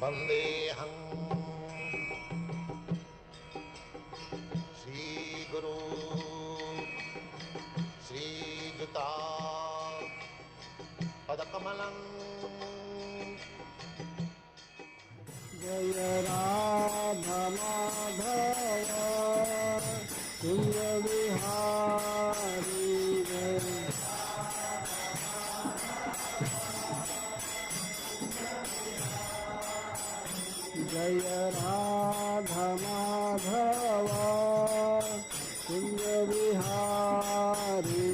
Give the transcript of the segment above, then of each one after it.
वंदेहं श्री गुरु श्रीयुता पदकमलं। जय राधा माधव कुंज बिहारी जय राधा माधव कुंज बिहारी।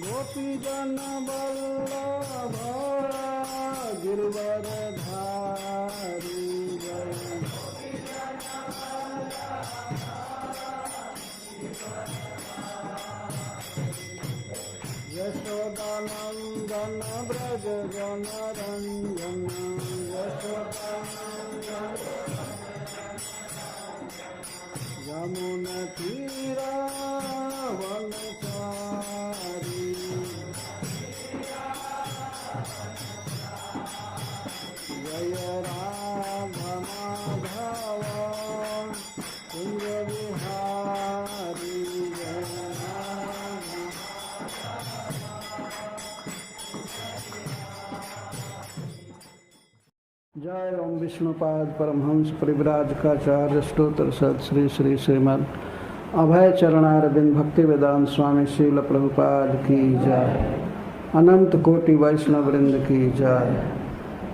गोपी जन वल्लभ गिरवरधारी यशोदानंदन ब्रज जन रंजन यमुना तीरा वनचारी जय राधा माधव कुंज बिहारी जय ओम विष्णुपाद परमहंस परिव्राजकाचार्य स्तोत्र सत श्री श्री श्रीमद अभय चरणारविंद भक्ति वेदांत स्वामी श्रील प्रभुपाद की जय। अनंत कोटि वैष्णव वृंद की जय।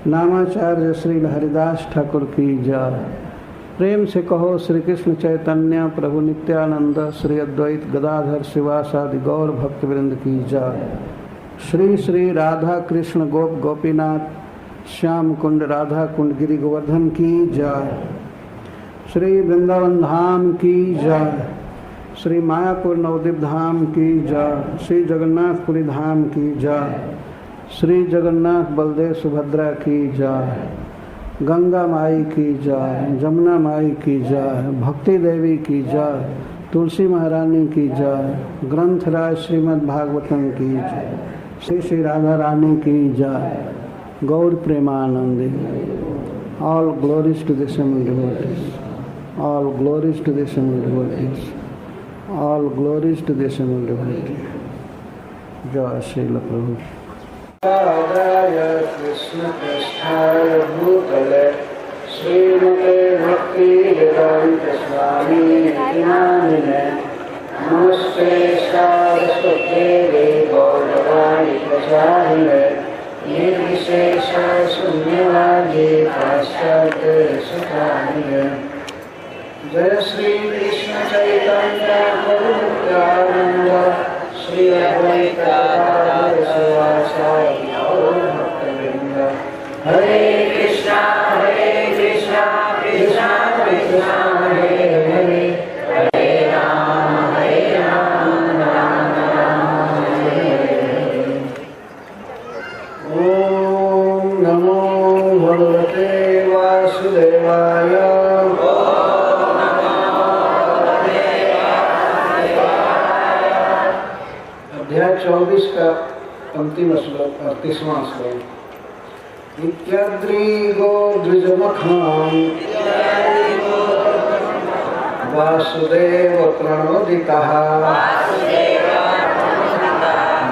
नामाचार्य श्री हरिदास ठाकुर की जय। प्रेम से कहो श्री कृष्ण चैतन्य प्रभु नित्यानंद श्री अद्वैत गदाधर शिवासादि गौर भक्त वृंद की जय। श्री श्री राधा कृष्ण गोप गोपीनाथ श्याम कुंड राधा कुंड गिरि गोवर्धन की जय। श्री वृंदावन धाम की जय। श्री मायापुर नवद्वीप धाम की जय। श्री जगन्नाथपुरी धाम की जय। श्री जगन्नाथ बलदेव सुभद्रा की जय। गंगा माई की जय। जमुना माई की जय। भक्ति देवी की जय। तुलसी महारानी की जय। ग्रंथराज श्रीमद् भागवतम की जय। श्री श्री राधा रानी की जय। गौर Premanandi. All glories to the Shamil devotees. All glories to the Shamil devotees. All glories to the Shamil devotees. Jai Srila Prabhu. Radhaya Krishna Krishnaya Bhutale Srimate Bhakti Vedanta Swami Namine Namaste Saraswate Gauravani Prachahine ये विशेष शून्यवादी पाश्चात्य सुखानिय। जय श्री कृष्ण चैतन्य प्रभु नित्यानंद श्री अद्वैत गदाधर शिवासादि गौर भक्तवृंद। हरे कृष्णा कृष्णा कृष्णा हरे हरे हरे राम राम राम हरे हरे। ओम नमो भगवते वासुदेवाय। अध्याय 24 का अंतिम श्लोक 38वां श्लोक। इत्याद्रिगो द्विजमखान् वासुदेव प्रणोदितः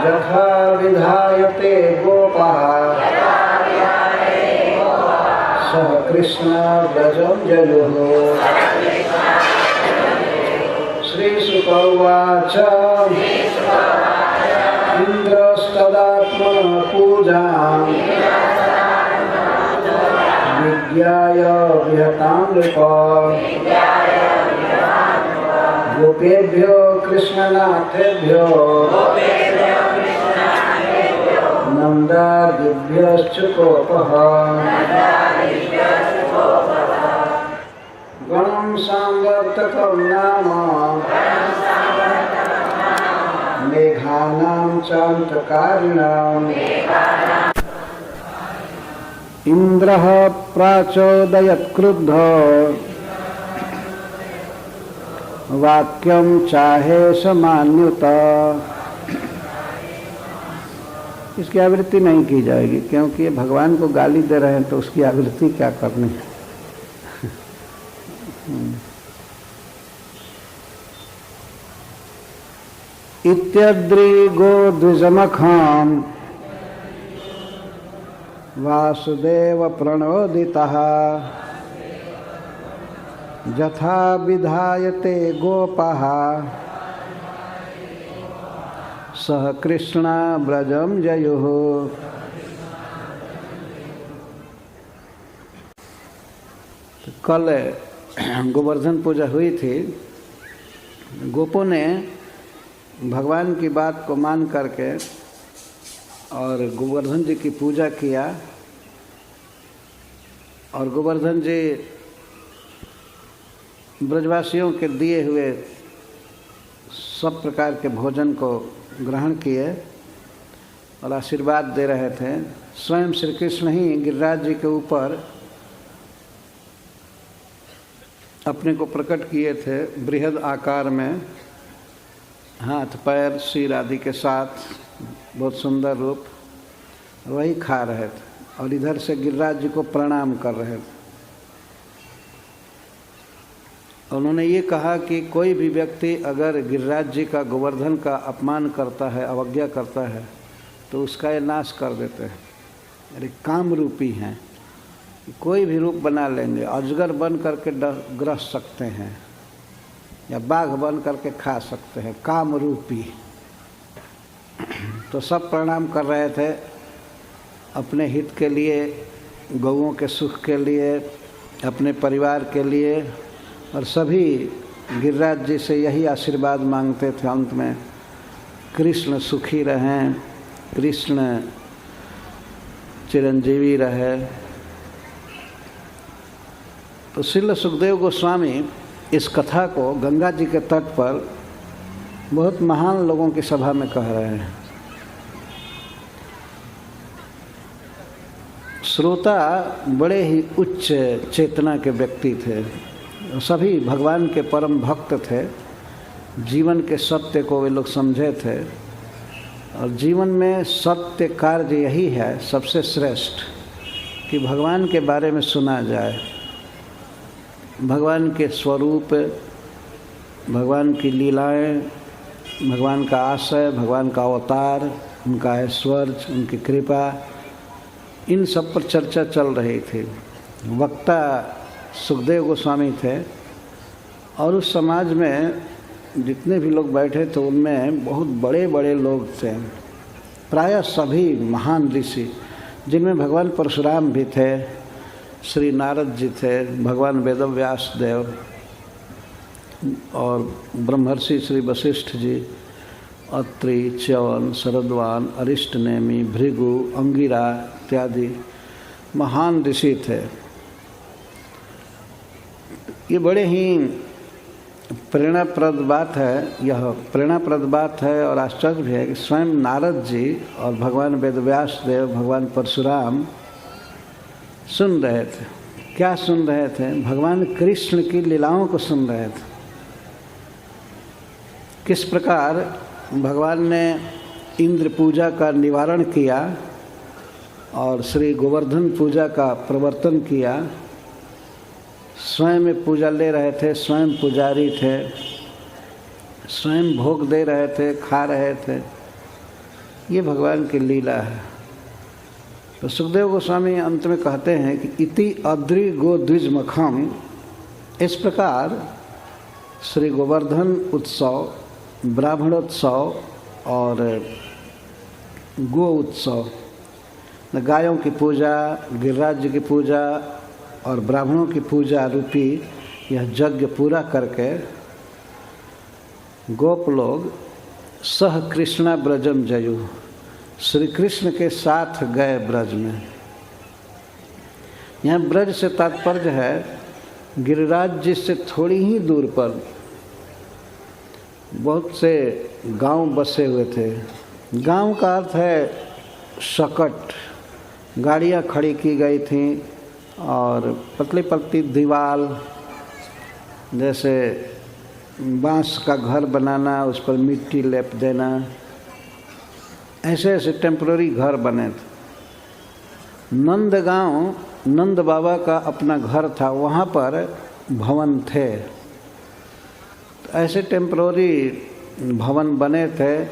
यथा विधायते गोपः सह कृष्ण व्रजं जयुः। श्रीशुक उवाच इन्द्रस्तदात्मनः पूजां विज्ञाय विहतां नृप। गोपेभ्यो कृष्णनाथेभ्यो नन्दादिभ्यश्च कोपः। गणं सांवर्तकं नाम मेघानां चान्तकारिणाम् इन्द्रः प्राचोदयत्क्रुद्धो वाक्यं चाहे समान्युत। इसकी आवृत्ति नहीं की जाएगी क्योंकि ये भगवान को गाली दे रहे हैं तो उसकी आवृत्ति क्या करनी है। इत्यद्रिगो द्विजमखं वासुदेव प्रणोदितः यथा विधायते गोपः सह कृष्णा ब्रजम जयुः। कल गोवर्धन पूजा हुई थी। गोपों ने भगवान की बात को मान करके और गोवर्धन जी की पूजा किया और गोवर्धन जी ब्रजवासियों के दिए हुए सब प्रकार के भोजन को ग्रहण किए और आशीर्वाद दे रहे थे। स्वयं श्री कृष्ण ही गिरिराज जी के ऊपर अपने को प्रकट किए थे बृहद आकार में, हाथ पैर सिर आदि के साथ, बहुत सुंदर रूप, वही खा रहे थे और इधर से गिरिराज जी को प्रणाम कर रहे थे। उन्होंने ये कहा कि कोई भी व्यक्ति अगर गिरिराज जी का गोवर्धन का अपमान करता है, अवज्ञा करता है, तो उसका ये नाश कर देते हैं। अरे काम रूपी हैं, कोई भी रूप बना लेंगे, अजगर बन करके ग्रस सकते हैं या बाघ बन करके खा सकते हैं, काम रूपी। तो सब प्रणाम कर रहे थे अपने हित के लिए, गौओं के सुख के लिए, अपने परिवार के लिए, और सभी गिरिराज जी से यही आशीर्वाद मांगते थे अंत में, कृष्ण सुखी रहें, कृष्ण चिरंजीवी रहे। तो श्रील सुखदेव गोस्वामी इस कथा को गंगा जी के तट पर बहुत महान लोगों की सभा में कह रहे हैं। श्रोता बड़े ही उच्च चेतना के व्यक्ति थे, सभी भगवान के परम भक्त थे, जीवन के सत्य को वे लोग समझे थे और जीवन में सत्य कार्य यही है सबसे श्रेष्ठ कि भगवान के बारे में सुना जाए, भगवान के स्वरूप, भगवान की लीलाएं, भगवान का आशय, भगवान का अवतार, उनका ऐश्वर्य, उनकी कृपा, इन सब पर चर्चा चल रही थी। वक्ता सुखदेव गोस्वामी थे और उस समाज में जितने भी लोग बैठे थे उनमें बहुत बड़े बड़े लोग थे, प्रायः सभी महान ऋषि, जिनमें भगवान परशुराम भी थे, श्री नारद जी थे, भगवान वेदव्यास देव और ब्रह्मर्षि श्री वशिष्ठ जी, अत्रि, च्यवन, शरद्वान, अरिष्टनेमि, भृगु, अंगिरा इत्यादि महान ऋषि थे। ये बड़े ही प्रेरणाप्रद बात है, यह प्रेरणाप्रद बात है और आश्चर्य भी है कि स्वयं नारद जी और भगवान वेदव्यास देव, भगवान परशुराम सुन रहे थे। क्या सुन रहे थे? भगवान कृष्ण की लीलाओं को सुन रहे थे। किस प्रकार भगवान ने इंद्र पूजा का निवारण किया और श्री गोवर्धन पूजा का प्रवर्तन किया, स्वयं पूजा ले रहे थे, स्वयं पुजारी थे, स्वयं भोग दे रहे थे, खा रहे थे। ये भगवान की लीला है। तो सुखदेव गोस्वामी अंत में कहते हैं कि इति अद्रि गो द्विजमखम, इस प्रकार श्री गोवर्धन उत्सव, ब्राह्मणोत्सव और गो उत्सव, गायों की पूजा, गिरिराज जी की पूजा और ब्राह्मणों की पूजा रूपी यह यज्ञ पूरा करके गोप लोग सह कृष्णा ब्रजम जयु, श्री कृष्ण के साथ गए ब्रज में। यहाँ ब्रज से तात्पर्य है गिरिराज जी से थोड़ी ही दूर पर बहुत से गांव बसे हुए थे। गांव का अर्थ है सकट, गाड़ियां खड़ी की गई थीं और पतली पतली दीवार, जैसे बांस का घर बनाना, उस पर मिट्टी लेप देना, ऐसे ऐसे टेम्पररी घर बने थे। नंदगांव नंद बाबा का अपना घर था, वहाँ पर भवन थे। ऐसे टेम्पररी भवन बने थे,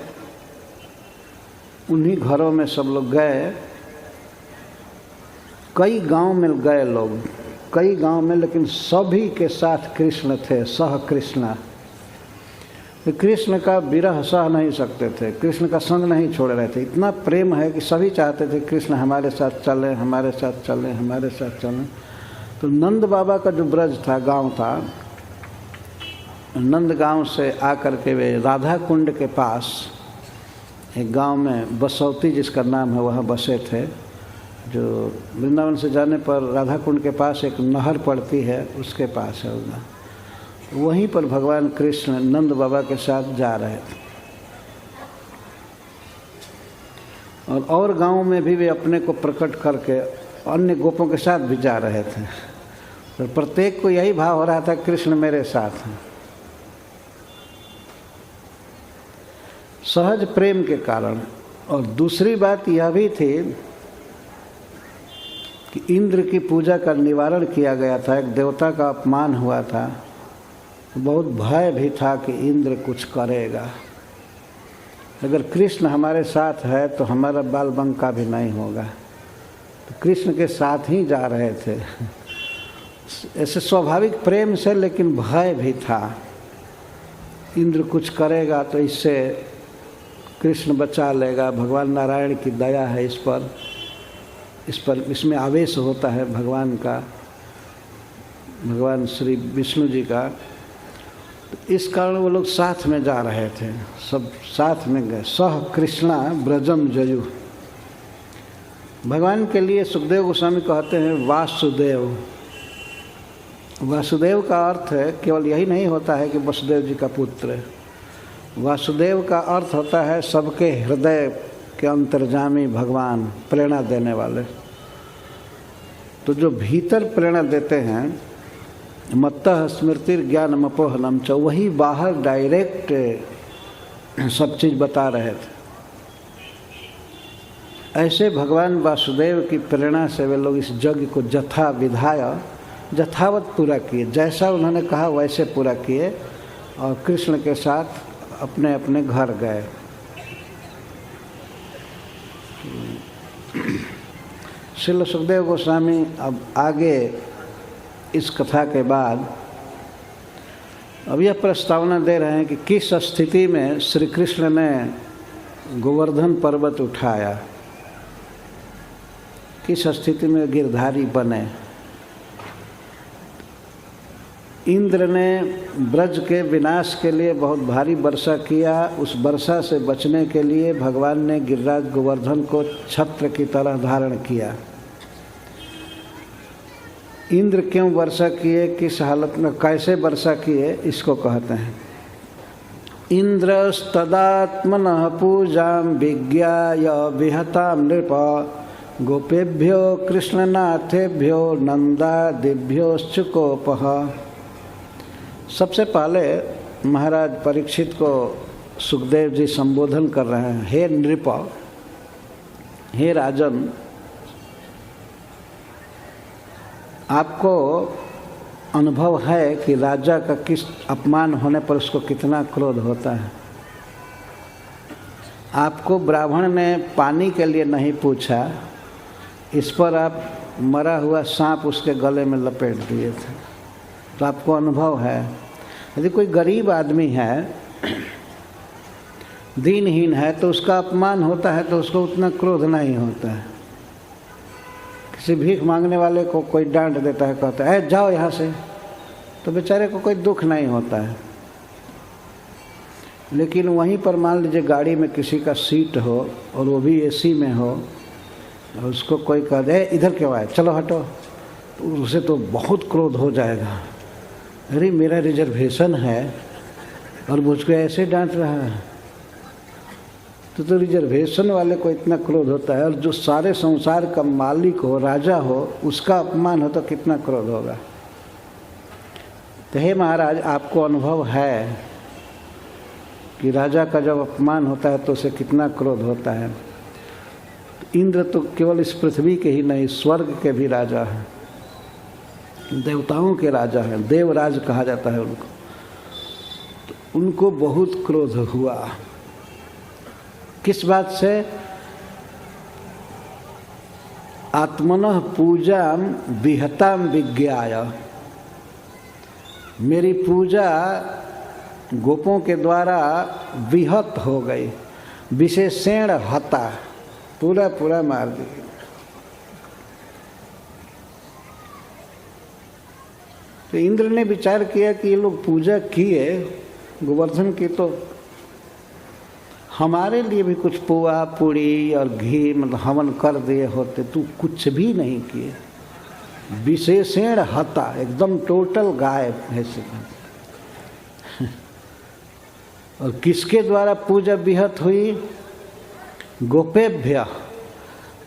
उन्हीं घरों में सब लोग गए। कई गांव में गए लोग, कई गांव में, लेकिन सभी के साथ कृष्ण थे, सह कृष्णा। कृष्ण का विरह सह नहीं सकते थे, कृष्ण का संग नहीं छोड़ रहे थे। इतना प्रेम है कि सभी चाहते थे कृष्ण हमारे साथ चलें, हमारे साथ चलें, हमारे साथ चलें। तो नंद बाबा का जो ब्रज था, गांव था, नंद गांव से आकर के वे राधा कुंड के पास एक गांव में बसौती जिसका नाम है, वहाँ बसे थे। जो वृंदावन से जाने पर राधा कुंड के पास एक नहर पड़ती है, उसके पास है वो। वहीं पर भगवान कृष्ण नंद बाबा के साथ जा रहे थे। और गांव में भी वे अपने को प्रकट करके अन्य गोपों के साथ भी जा रहे थे। तो प्रत्येक को यही भाव हो रहा था, कृष्ण मेरे साथ हैं। सहज प्रेम के कारण। और दूसरी बात यह भी थी कि इंद्र की पूजा का निवारण किया गया था, एक देवता का अपमान हुआ था। बहुत भय भी था कि इंद्र कुछ करेगा। अगर कृष्ण हमारे साथ है तो हमारा बाल बंका भी नहीं होगा। तो कृष्ण के साथ ही जा रहे थे, ऐसे स्वाभाविक प्रेम से, लेकिन भय भी था। इंद्र कुछ करेगा तो इससे कृष्ण बचा लेगा। भगवान नारायण की दया है इस पर, इसमें आवेश होता है भगवान का, भगवान श्री विष्णु जी का। तो इस कारण वो लोग साथ में जा रहे थे, सब साथ में गए। सह कृष्णा ब्रजम जयु। भगवान के लिए सुखदेव गोस्वामी कहते हैं वासुदेव। वासुदेव का अर्थ है, केवल यही नहीं होता है कि वसुदेव जी का पुत्र है। वासुदेव का अर्थ होता है सबके हृदय के अंतर्जामी भगवान, प्रेरणा देने वाले। तो जो भीतर प्रेरणा देते हैं, मत्तः स्मृतिर्ज्ञानमपोहनम च, वही बाहर डायरेक्ट सब चीज़ बता रहे थे। ऐसे भगवान वासुदेव की प्रेरणा से वे लोग इस यज्ञ को जथा विधाय यथावत पूरा किए, जैसा उन्होंने कहा वैसे पूरा किए, और कृष्ण के साथ अपने अपने घर गए। श्रील सुखदेव गोस्वामी अब आगे इस कथा के बाद अब यह प्रस्तावना दे रहे हैं कि किस स्थिति में श्री कृष्ण ने गोवर्धन पर्वत उठाया, किस स्थिति में गिरधारी बने। इंद्र ने ब्रज के विनाश के लिए बहुत भारी वर्षा किया। उस वर्षा से बचने के लिए भगवान ने गिरिराज गोवर्धन को छत्र की तरह धारण किया। इंद्र क्यों वर्षा किए, किस हालत में, कैसे वर्षा किए, इसको कहते हैं इंद्रस्तदात्मनः पूजां विज्ञाय विहतां नृप गोपेभ्यो कृष्णनाथेभ्यो नंदादिभ्योश्चुकोपः। सबसे पहले महाराज परीक्षित को सुखदेव जी संबोधन कर रहे हैं। हे नृप, हे राजन, आपको अनुभव है कि राजा का किस अपमान होने पर उसको कितना क्रोध होता है। आपको ब्राह्मण ने पानी के लिए नहीं पूछा, इस पर आप मरा हुआ सांप उसके गले में लपेट दिए थे। तो आपको अनुभव है। यदि कोई गरीब आदमी है, दीनहीन है, तो उसका अपमान होता है तो उसको उतना क्रोध नहीं होता है। किसी भीख मांगने वाले को कोई डांट देता है, कहता है जाओ यहाँ से, तो बेचारे को कोई दुख नहीं होता है। लेकिन वहीं पर मान लीजिए गाड़ी में किसी का सीट हो और वो भी एसी में हो, और उसको कोई कह दे इधर क्यों आए, चलो हटो, तो उसे तो बहुत क्रोध हो जाएगा। अरे मेरा रिजर्वेशन है और मुझको ऐसे डांट रहा है। तो रिजर्वेशन वाले को इतना क्रोध होता है, और जो सारे संसार का मालिक हो, राजा हो, उसका अपमान हो तो कितना क्रोध होगा। तो हे महाराज, आपको अनुभव है कि राजा का जब अपमान होता है तो उसे कितना क्रोध होता है। इंद्र तो केवल इस पृथ्वी के ही नहीं, स्वर्ग के भी राजा हैं, देवताओं के राजा हैं, देवराज कहा जाता है उनको। तो उनको बहुत क्रोध हुआ। किस बात से? आत्मनः पूजाम विहताम विज्ञाय, मेरी पूजा गोपों के द्वारा विहत हो गई। विशेषण हता, पूरा पूरा मार दिया। तो इंद्र ने विचार किया कि ये लोग पूजा किए गोवर्धन की, तो हमारे लिए भी कुछ पुआ पूड़ी और घी मतलब हवन कर दिए होते। तू कुछ भी नहीं किए, विशेषण हता, एकदम टोटल गायब है। और किसके द्वारा पूजा विहत हुई? गोपेभ्य,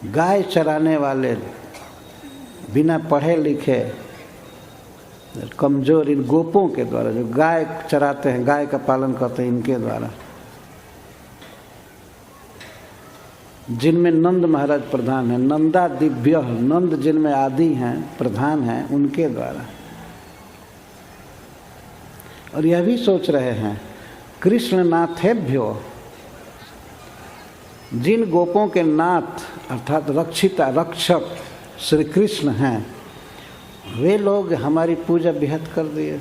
गाय चराने वाले, बिना पढ़े लिखे कमजोर इन गोपों के द्वारा, जो गाय चराते हैं, गाय का पालन करते हैं, इनके द्वारा, जिनमें नंद महाराज प्रधान हैं, नंदा दिव्य, नंद जिनमें आदि हैं, प्रधान हैं, उनके द्वारा। और यह भी सोच रहे हैं कृष्ण नाथेभ्यो, जिन गोपों के नाथ अर्थात रक्षिता, रक्षक श्री कृष्ण हैं, वे लोग हमारी पूजा विहत कर दिए।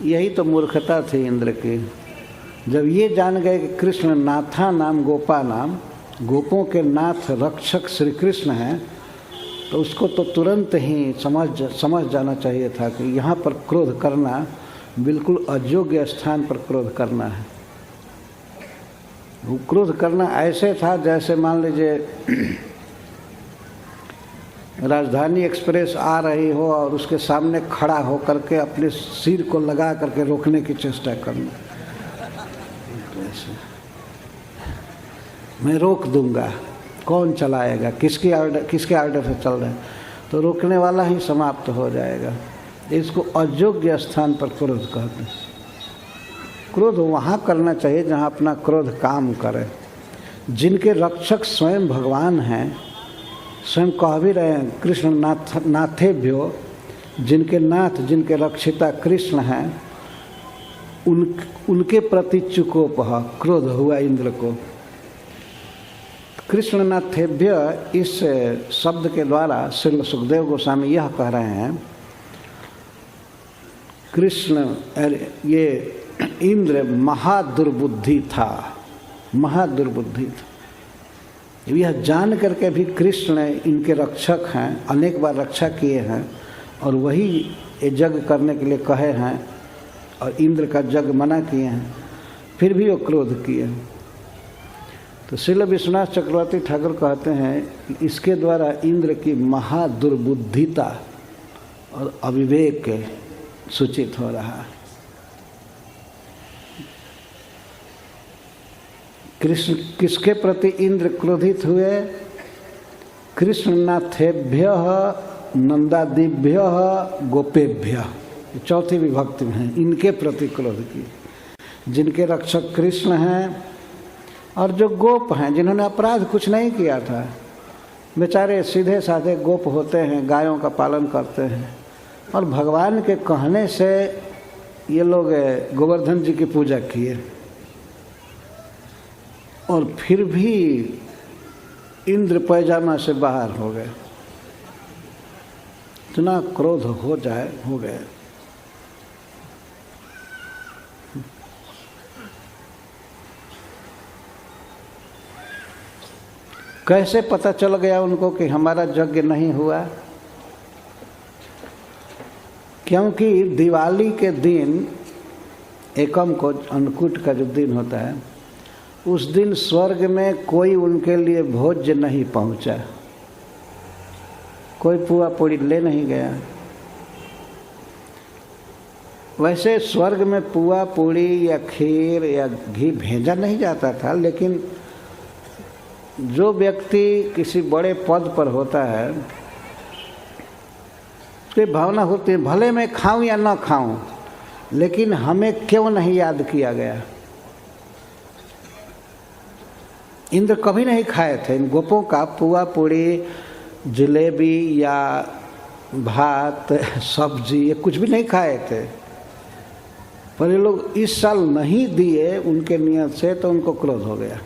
यही तो मूर्खता थी इंद्र की। जब ये जान गए कि कृष्ण नाथा नाम, गोपा नाम, गोपों के नाथ रक्षक श्री कृष्ण हैं, तो उसको तो तुरंत ही समझ जाना चाहिए था कि यहाँ पर क्रोध करना बिल्कुल अयोग्य स्थान पर क्रोध करना है। वो क्रोध करना ऐसे था जैसे मान लीजिए राजधानी एक्सप्रेस आ रही हो और उसके सामने खड़ा हो करके अपने सिर को लगा करके रोकने की चेष्टा करना। मैं रोक दूंगा, कौन चलाएगा, किसके आर्डर से चल रहे हैं, तो रोकने वाला ही समाप्त हो जाएगा। इसको अयोग्य स्थान पर क्रोध कहते हैं। क्रोध वहाँ करना चाहिए जहाँ अपना क्रोध काम करे। जिनके रक्षक स्वयं भगवान हैं, स्वयं कह भी रहे हैं कृष्ण नाथेभ्यो, जिनके नाथ, जिनके रक्षिता कृष्ण हैं, उनके प्रति चुकोपह, क्रोध हुआ इंद्र को। कृष्ण नाथेभ्य इस शब्द के द्वारा श्री सुखदेव गोस्वामी यह कह रहे हैं, कृष्ण, ये इंद्र महादुर्बुद्धि था, महादुर्बुद्धि था। यह जान करके भी कृष्ण इनके रक्षक हैं, अनेक बार रक्षा किए हैं, और वही ये यज्ञ करने के लिए कहे हैं, और इंद्र का यज्ञ मना किए हैं, फिर भी वो क्रोध किए। तो श्रील विश्वनाथ चक्रवर्ती ठाकुर कहते हैं कि इसके द्वारा इंद्र की महादुर्बुद्धिता और अविवेक सूचित हो रहा है। कृष्ण किसके प्रति इंद्र क्रोधित हुए? कृष्णनाथेभ्य नंदादिभ्य गोपेभ्य, चौथी विभक्ति में है, इनके प्रति क्रोध की। जिनके रक्षक कृष्ण हैं और जो गोप हैं, जिन्होंने अपराध कुछ नहीं किया था, बेचारे सीधे साधे गोप होते हैं, गायों का पालन करते हैं, और भगवान के कहने से ये लोग गोवर्धन जी की पूजा किए, और फिर भी इंद्र पैजामा से बाहर हो गए। इतना क्रोध हो गए। कैसे पता चल गया उनको कि हमारा यज्ञ नहीं हुआ? क्योंकि दिवाली के दिन, एकम को, अन्नकूट का जो दिन होता है, उस दिन स्वर्ग में कोई उनके लिए भोज्य नहीं पहुंचा, कोई पुआ पूड़ी ले नहीं गया। वैसे स्वर्ग में पुआ पूड़ी या खीर या घी भेजा नहीं जाता था, लेकिन जो व्यक्ति किसी बड़े पद पर होता है उसकी भावना होती है भले मैं खाऊं या ना खाऊं, लेकिन हमें क्यों नहीं याद किया गया। इंद्र कभी नहीं खाए थे इन गोपों का पुआ पूड़ी, जलेबी या भात, सब्जी, ये कुछ भी नहीं खाए थे। पर ये लोग इस साल नहीं दिए उनके नियत से, तो उनको क्रोध हो गया।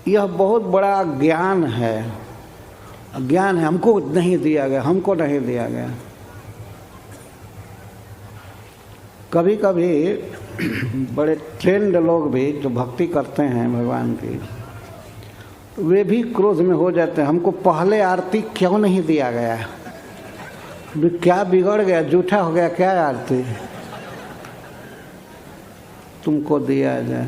यह बहुत बड़ा ज्ञान है, ज्ञान है। हमको नहीं दिया गया, हमको नहीं दिया गया। कभी कभी बड़े ट्रेंड लोग भी जो भक्ति करते हैं भगवान की, वे भी क्रोध में हो जाते हैं, हमको पहले आरती क्यों नहीं दिया गया, क्या बिगड़ गया, जूठा हो गया क्या आरती, तुमको दिया जाए।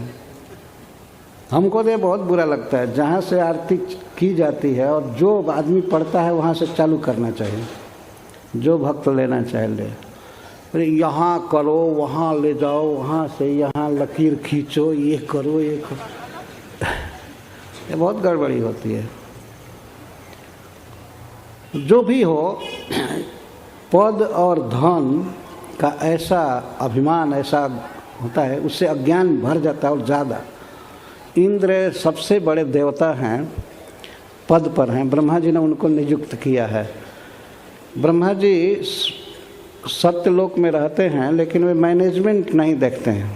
हमको तो बहुत बुरा लगता है। जहाँ से आरती की जाती है और जो आदमी पढ़ता है वहाँ से चालू करना चाहिए, जो भक्त लेना चाहे ले। अरे यहाँ करो, वहाँ ले जाओ, वहाँ से यहाँ लकीर खींचो, ये करो, ये करो, ये बहुत गड़बड़ी होती है। जो भी हो, पद और धन का ऐसा अभिमान ऐसा होता है, उससे अज्ञान भर जाता है और ज़्यादा। इंद्र सबसे बड़े देवता हैं, पद पर हैं, ब्रह्मा जी ने उनको नियुक्त किया है। ब्रह्मा जी सत्यलोक में रहते हैं, लेकिन वे मैनेजमेंट नहीं देखते हैं।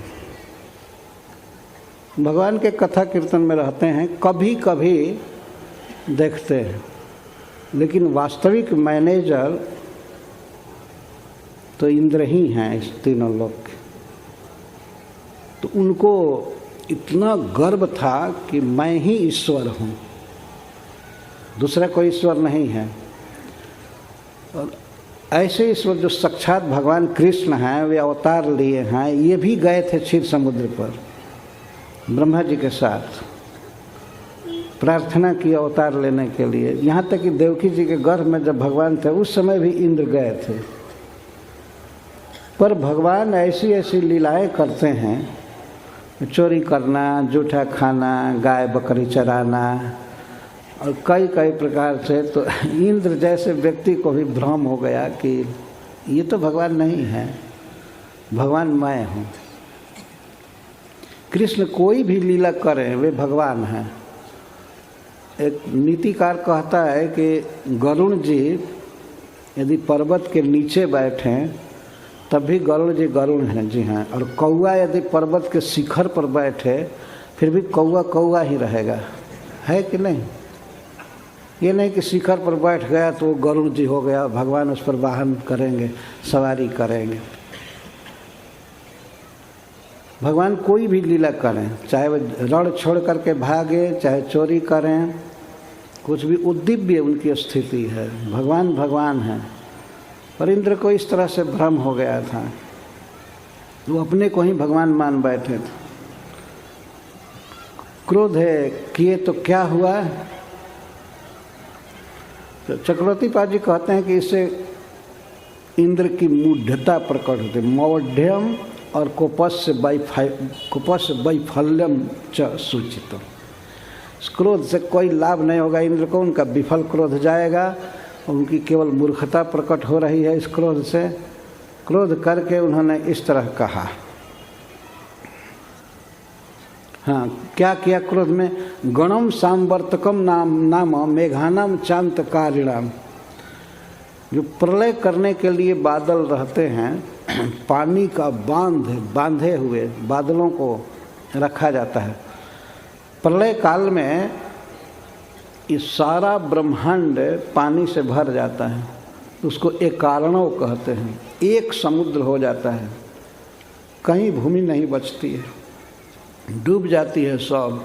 भगवान के कथा कीर्तन में रहते हैं, कभी कभी देखते हैं, लेकिन वास्तविक मैनेजर तो इंद्र ही हैं इस तीनों लोक के। तो उनको इतना गर्व था कि मैं ही ईश्वर हूँ, दूसरा कोई ईश्वर नहीं है। और ऐसे ईश्वर जो साक्षात भगवान कृष्ण हैं, वे अवतार लिए हैं। ये भी गए थे क्षीर समुद्र पर ब्रह्मा जी के साथ, प्रार्थना की अवतार लेने के लिए। यहाँ तक कि देवकी जी के गर्भ में जब भगवान थे उस समय भी इंद्र गए थे। पर भगवान ऐसी ऐसी लीलाएं करते हैं, चोरी करना, जूठा खाना, गाय बकरी चराना और कई कई प्रकार से। तो इंद्र जैसे व्यक्ति को भी भ्रम हो गया कि ये तो भगवान नहीं है, भगवान मैं हूँ। कृष्ण कोई भी लीला करें वे भगवान हैं। एक नीतिकार कहता है कि गरुण जी यदि पर्वत के नीचे बैठें तब भी गरुड़ जी गरुड़ हैं, जी हाँ। और कौआ यदि पर्वत के शिखर पर बैठे फिर भी कौआ कौआ ही रहेगा, है कि नहीं। ये नहीं कि शिखर पर बैठ गया तो वो गरुड़ जी हो गया, भगवान उस पर वाहन करेंगे, सवारी करेंगे। भगवान कोई भी लीला करें, चाहे वो रण छोड़ करके भागे, चाहे चोरी करें, कुछ भी उद्दिव्य उनकी स्थिति है। भगवान भगवान है। पर इंद्र को इस तरह से भ्रम हो गया था, वो अपने को ही भगवान मान बैठे थे। क्रोध है किए तो क्या हुआ। तो चक्रवर्ती पाद जी कहते हैं कि इससे इंद्र की मूढ़ता प्रकट होती, मौढ़्यम और कोपस वैफल्यम च सूचित। क्रोध से कोई लाभ नहीं होगा इंद्र को, उनका विफल क्रोध जाएगा, उनकी केवल मूर्खता प्रकट हो रही है इस क्रोध से। क्रोध करके उन्होंने इस तरह कहा। हाँ, क्या किया क्रोध में, गणम सांवर्तकम नाम मेघानाम चांतकारिणाम। जो प्रलय करने के लिए बादल रहते हैं, पानी का बांधे हुए बादलों को रखा जाता है। प्रलय काल में इस सारा ब्रह्मांड पानी से भर जाता है, उसको एकारणव कहते हैं। एक समुद्र हो जाता है, कहीं भूमि नहीं बचती है, डूब जाती है सब।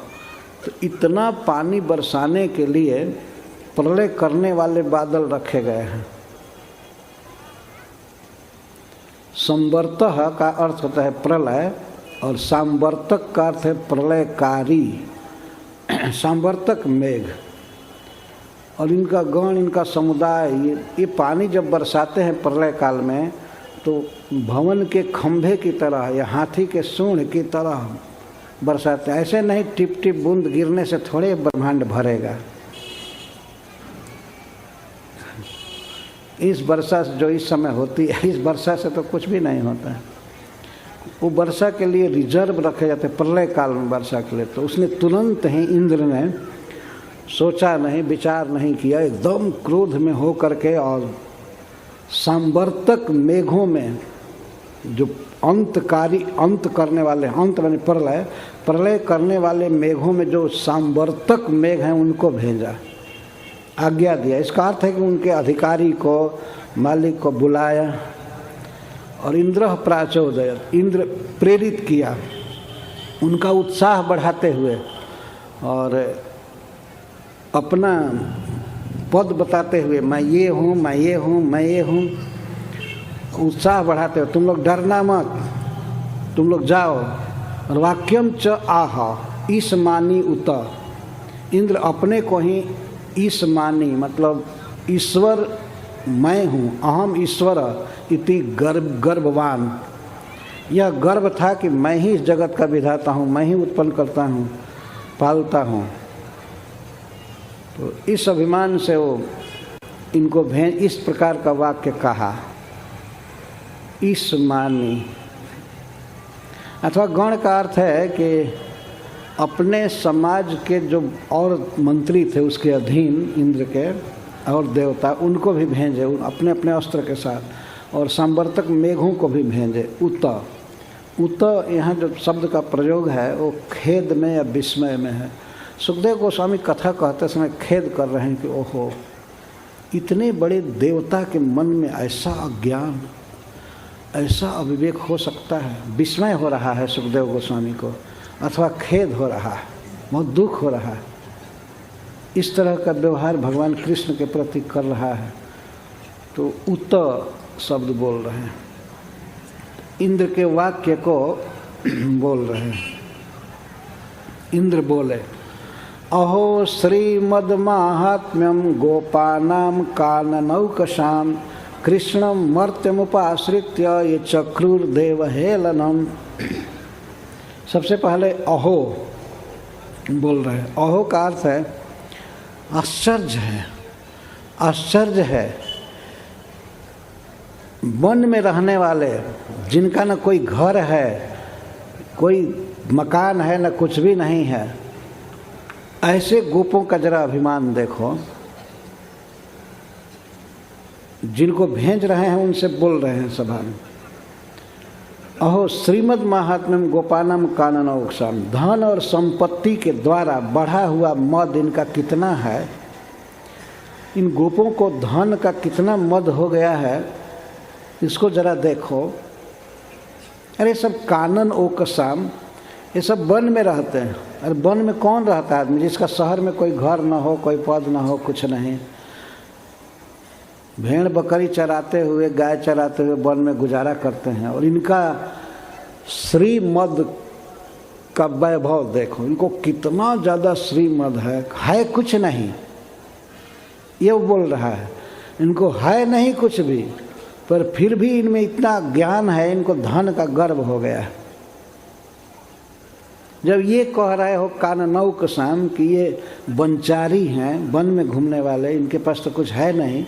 तो इतना पानी बरसाने के लिए प्रलय करने वाले बादल रखे गए हैं। संवर्तः का अर्थ होता है प्रलय और सांवर्तक का अर्थ है प्रलयकारी। सांवर्तक मेघ, और इनका गण, इनका समुदाय, ये पानी जब बरसाते हैं प्रलय काल में तो भवन के खंभे की तरह या हाथी के सूंड की तरह बरसाते हैं। ऐसे नहीं टिप टिप बूंद गिरने से थोड़े ब्रह्मांड भरेगा। इस वर्षा जो इस समय होती है, इस वर्षा से तो कुछ भी नहीं होता है। वो वर्षा के लिए रिजर्व रखे जाते हैं प्रलय काल में वर्षा के लिए। तो उसने तुरंत ही इंद्र ने सोचा नहीं, विचार नहीं किया, एकदम क्रोध में हो करके और सांवर्तक मेघों में जो अंत करने वाले, अंत माने प्रलय करने वाले मेघों में जो सांवर्तक मेघ हैं उनको भेजा, आज्ञा दिया। इसका अर्थ है कि उनके अधिकारी को, मालिक को बुलाया और इंद्र प्राचोदयत, इंद्र प्रेरित किया उनका उत्साह बढ़ाते हुए और अपना पद बताते हुए, मैं ये हूँ, मैं ये हूँ, मैं ये हूँ, उत्साह बढ़ाते हुए, तुम लोग डरना मत, तुम लोग जाओ। और वाक्यम च आह ईश मानी उत, इंद्र अपने को ही ईश मानी मतलब ईश्वर मैं हूँ, अहम ईश्वर इति गर्भवान। यह गर्व था कि मैं ही इस जगत का विधाता हूँ, मैं ही उत्पन्न करता हूँ, पालता हूँ। तो इस अभिमान से वो इनको इस प्रकार का वाक्य कहा, ईश मानी। अथवा गण का अर्थ है कि अपने समाज के जो और मंत्री थे उसके अधीन इंद्र के और देवता, उनको भी भेजे अपने अपने अस्त्र के साथ, और सांवर्तक मेघों को भी भेजे। उत यहाँ जो शब्द का प्रयोग है वो खेद में या विस्मय में है। सुखदेव गोस्वामी कथा कहते समय खेद कर रहे हैं कि ओहो, इतने बड़े देवता के मन में ऐसा अज्ञान, ऐसा अविवेक हो सकता है। विस्मय हो रहा है सुखदेव गोस्वामी को, अथवा खेद हो रहा है, बहुत दुख हो रहा है। इस तरह का व्यवहार भगवान कृष्ण के प्रति कर रहा है। तो उत शब्द बोल रहे हैं, इंद्र के वाक्य को बोल रहे हैं। इंद्र बोले, अहो श्रीमद्माहात्म्यम गोपानां काननौकसां कृष्णं मर्त्यमुपाश्रित्य ये चक्रुर्देवहेलनम। सबसे पहले अहो बोल रहे हैं। अहो का अर्थ है आश्चर्य है, आश्चर्य है। वन में रहने वाले जिनका न कोई घर है, कोई मकान है, न कुछ भी नहीं है, ऐसे गोपों का जरा अभिमान देखो। जिनको भेज रहे हैं उनसे बोल रहे हैं सभा में, अहो श्रीमद् महात्म्यम गोपानम काननौकसाम। धन और संपत्ति के द्वारा बढ़ा हुआ मद इनका कितना है, इन गोपों को धन का कितना मद हो गया है, इसको जरा देखो। अरे सब कानन ओकसाम, ये सब वन में रहते हैं। अरे वन में कौन रहता है आदमी जिसका शहर में कोई घर ना हो, कोई पद ना हो, कुछ नहीं। भेड़ बकरी चराते हुए, गाय चराते हुए वन में गुजारा करते हैं। और इनका श्रीमद का वैभव देखो, इनको कितना ज़्यादा श्रीमद है कुछ नहीं। ये बोल रहा है, इनको है नहीं कुछ भी, पर फिर भी इनमें इतना ज्ञान है, इनको धन का गर्व हो गया है। जब ये कह रहे हो काननौकसाम कि ये वनचारी हैं, वन में घूमने वाले, इनके पास तो कुछ है नहीं,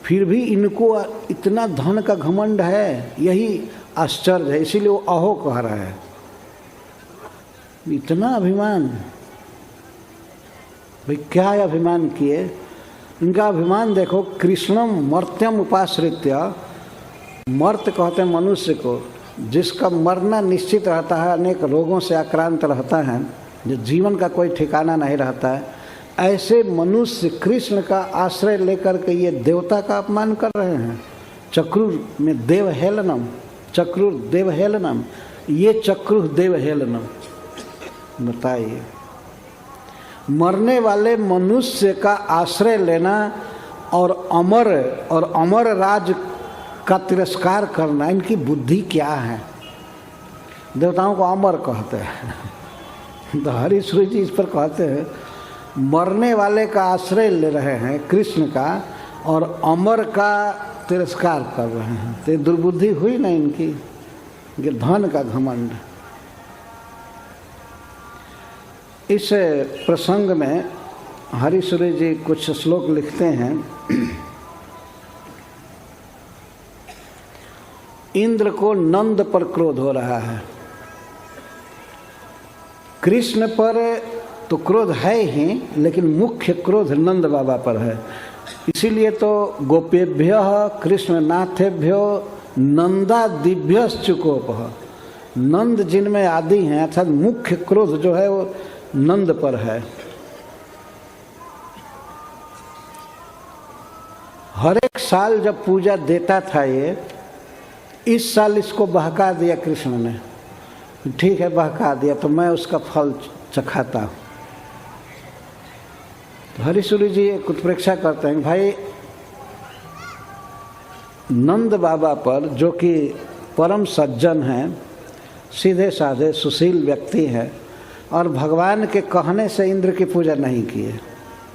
फिर भी इनको इतना धन का घमंड है, यही आश्चर्य है। इसीलिए वो अहो कह रहा है, इतना अभिमान। भाई क्या अभिमान किए, इनका अभिमान देखो। कृष्णम मर्त्यम उपाश्रित्य, मर्त कहते हैं मनुष्य को जिसका मरना निश्चित रहता है, अनेक रोगों से आक्रांत रहता है, जो जीवन का कोई ठिकाना नहीं रहता है, ऐसे मनुष्य कृष्ण का आश्रय लेकर के ये देवता का अपमान कर रहे हैं। चक्रुर में देवहेलनम, चक्रुर देवहेलनम, ये चक्रुर देवहेलनम। बताइए, मरने वाले मनुष्य का आश्रय लेना और अमर राज का तिरस्कार करना, इनकी बुद्धि क्या है। देवताओं को अमर कहते हैं, तो हरीश्वरी जी इस पर कहते हैं मरने वाले का आश्रय ले रहे हैं कृष्ण का और अमर का तिरस्कार कर रहे हैं। तो दुर्बुद्धि हुई ना इनकी, ये धन का घमंड। इस प्रसंग में हरिसूरी जी कुछ श्लोक लिखते हैं। इंद्र को नंद पर क्रोध हो रहा है, कृष्ण पर तो क्रोध है ही, लेकिन मुख्य क्रोध नंद बाबा पर है। इसीलिए तो गोपेभ्य कृष्णनाथेभ्यो नंदा दिव्यश्चुकोपः, नंद जिनमें आदि हैं, अर्थात मुख्य क्रोध जो है वो नंद पर है। हर एक साल जब पूजा देता था ये, इस साल इसको बहका दिया कृष्ण ने। ठीक है, बहका दिया तो मैं उसका फल चखाता हूँ। तो हरिसूरी जी एक उत्प्रेक्षा करते हैं, भाई नंद बाबा पर, जो कि परम सज्जन हैं, सीधे साधे सुशील व्यक्ति हैं, और भगवान के कहने से इंद्र की पूजा नहीं किए,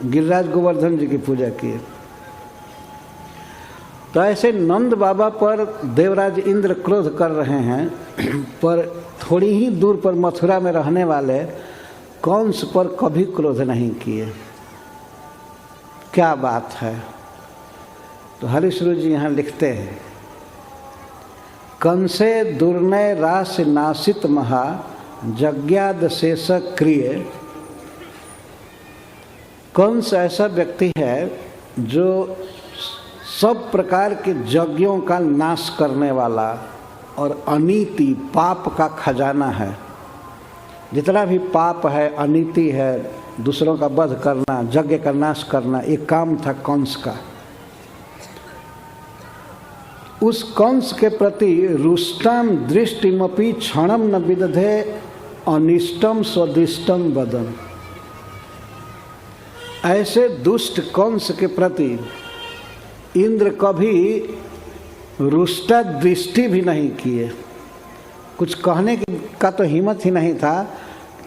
गिरिराज गोवर्धन जी की पूजा किए। तो ऐसे नंद बाबा पर देवराज इंद्र क्रोध कर रहे हैं, पर थोड़ी ही दूर पर मथुरा में रहने वाले कंस पर कभी क्रोध नहीं किए। क्या बात है। तो हरिसूरी जी यहाँ लिखते हैं, कंसे दुर्नय रास नासित महा जज्ञाद शेष क्रिय। कंस ऐसा व्यक्ति है जो सब प्रकार के यज्ञों का नाश करने वाला और अनीति पाप का खजाना है। जितना भी पाप है, अनीति है, दूसरों का वध करना, यज्ञ का नाश करना, एक काम था कंस का। उस कंस के प्रति रुष्टम दृष्टिमपि क्षणम न विदधे अनिष्टम स्वदिष्टम वदन। ऐसे दुष्ट कंस के प्रति इंद्र कभी रुष्टा दृष्टि भी नहीं किए। कुछ कहने का तो हिम्मत ही नहीं था,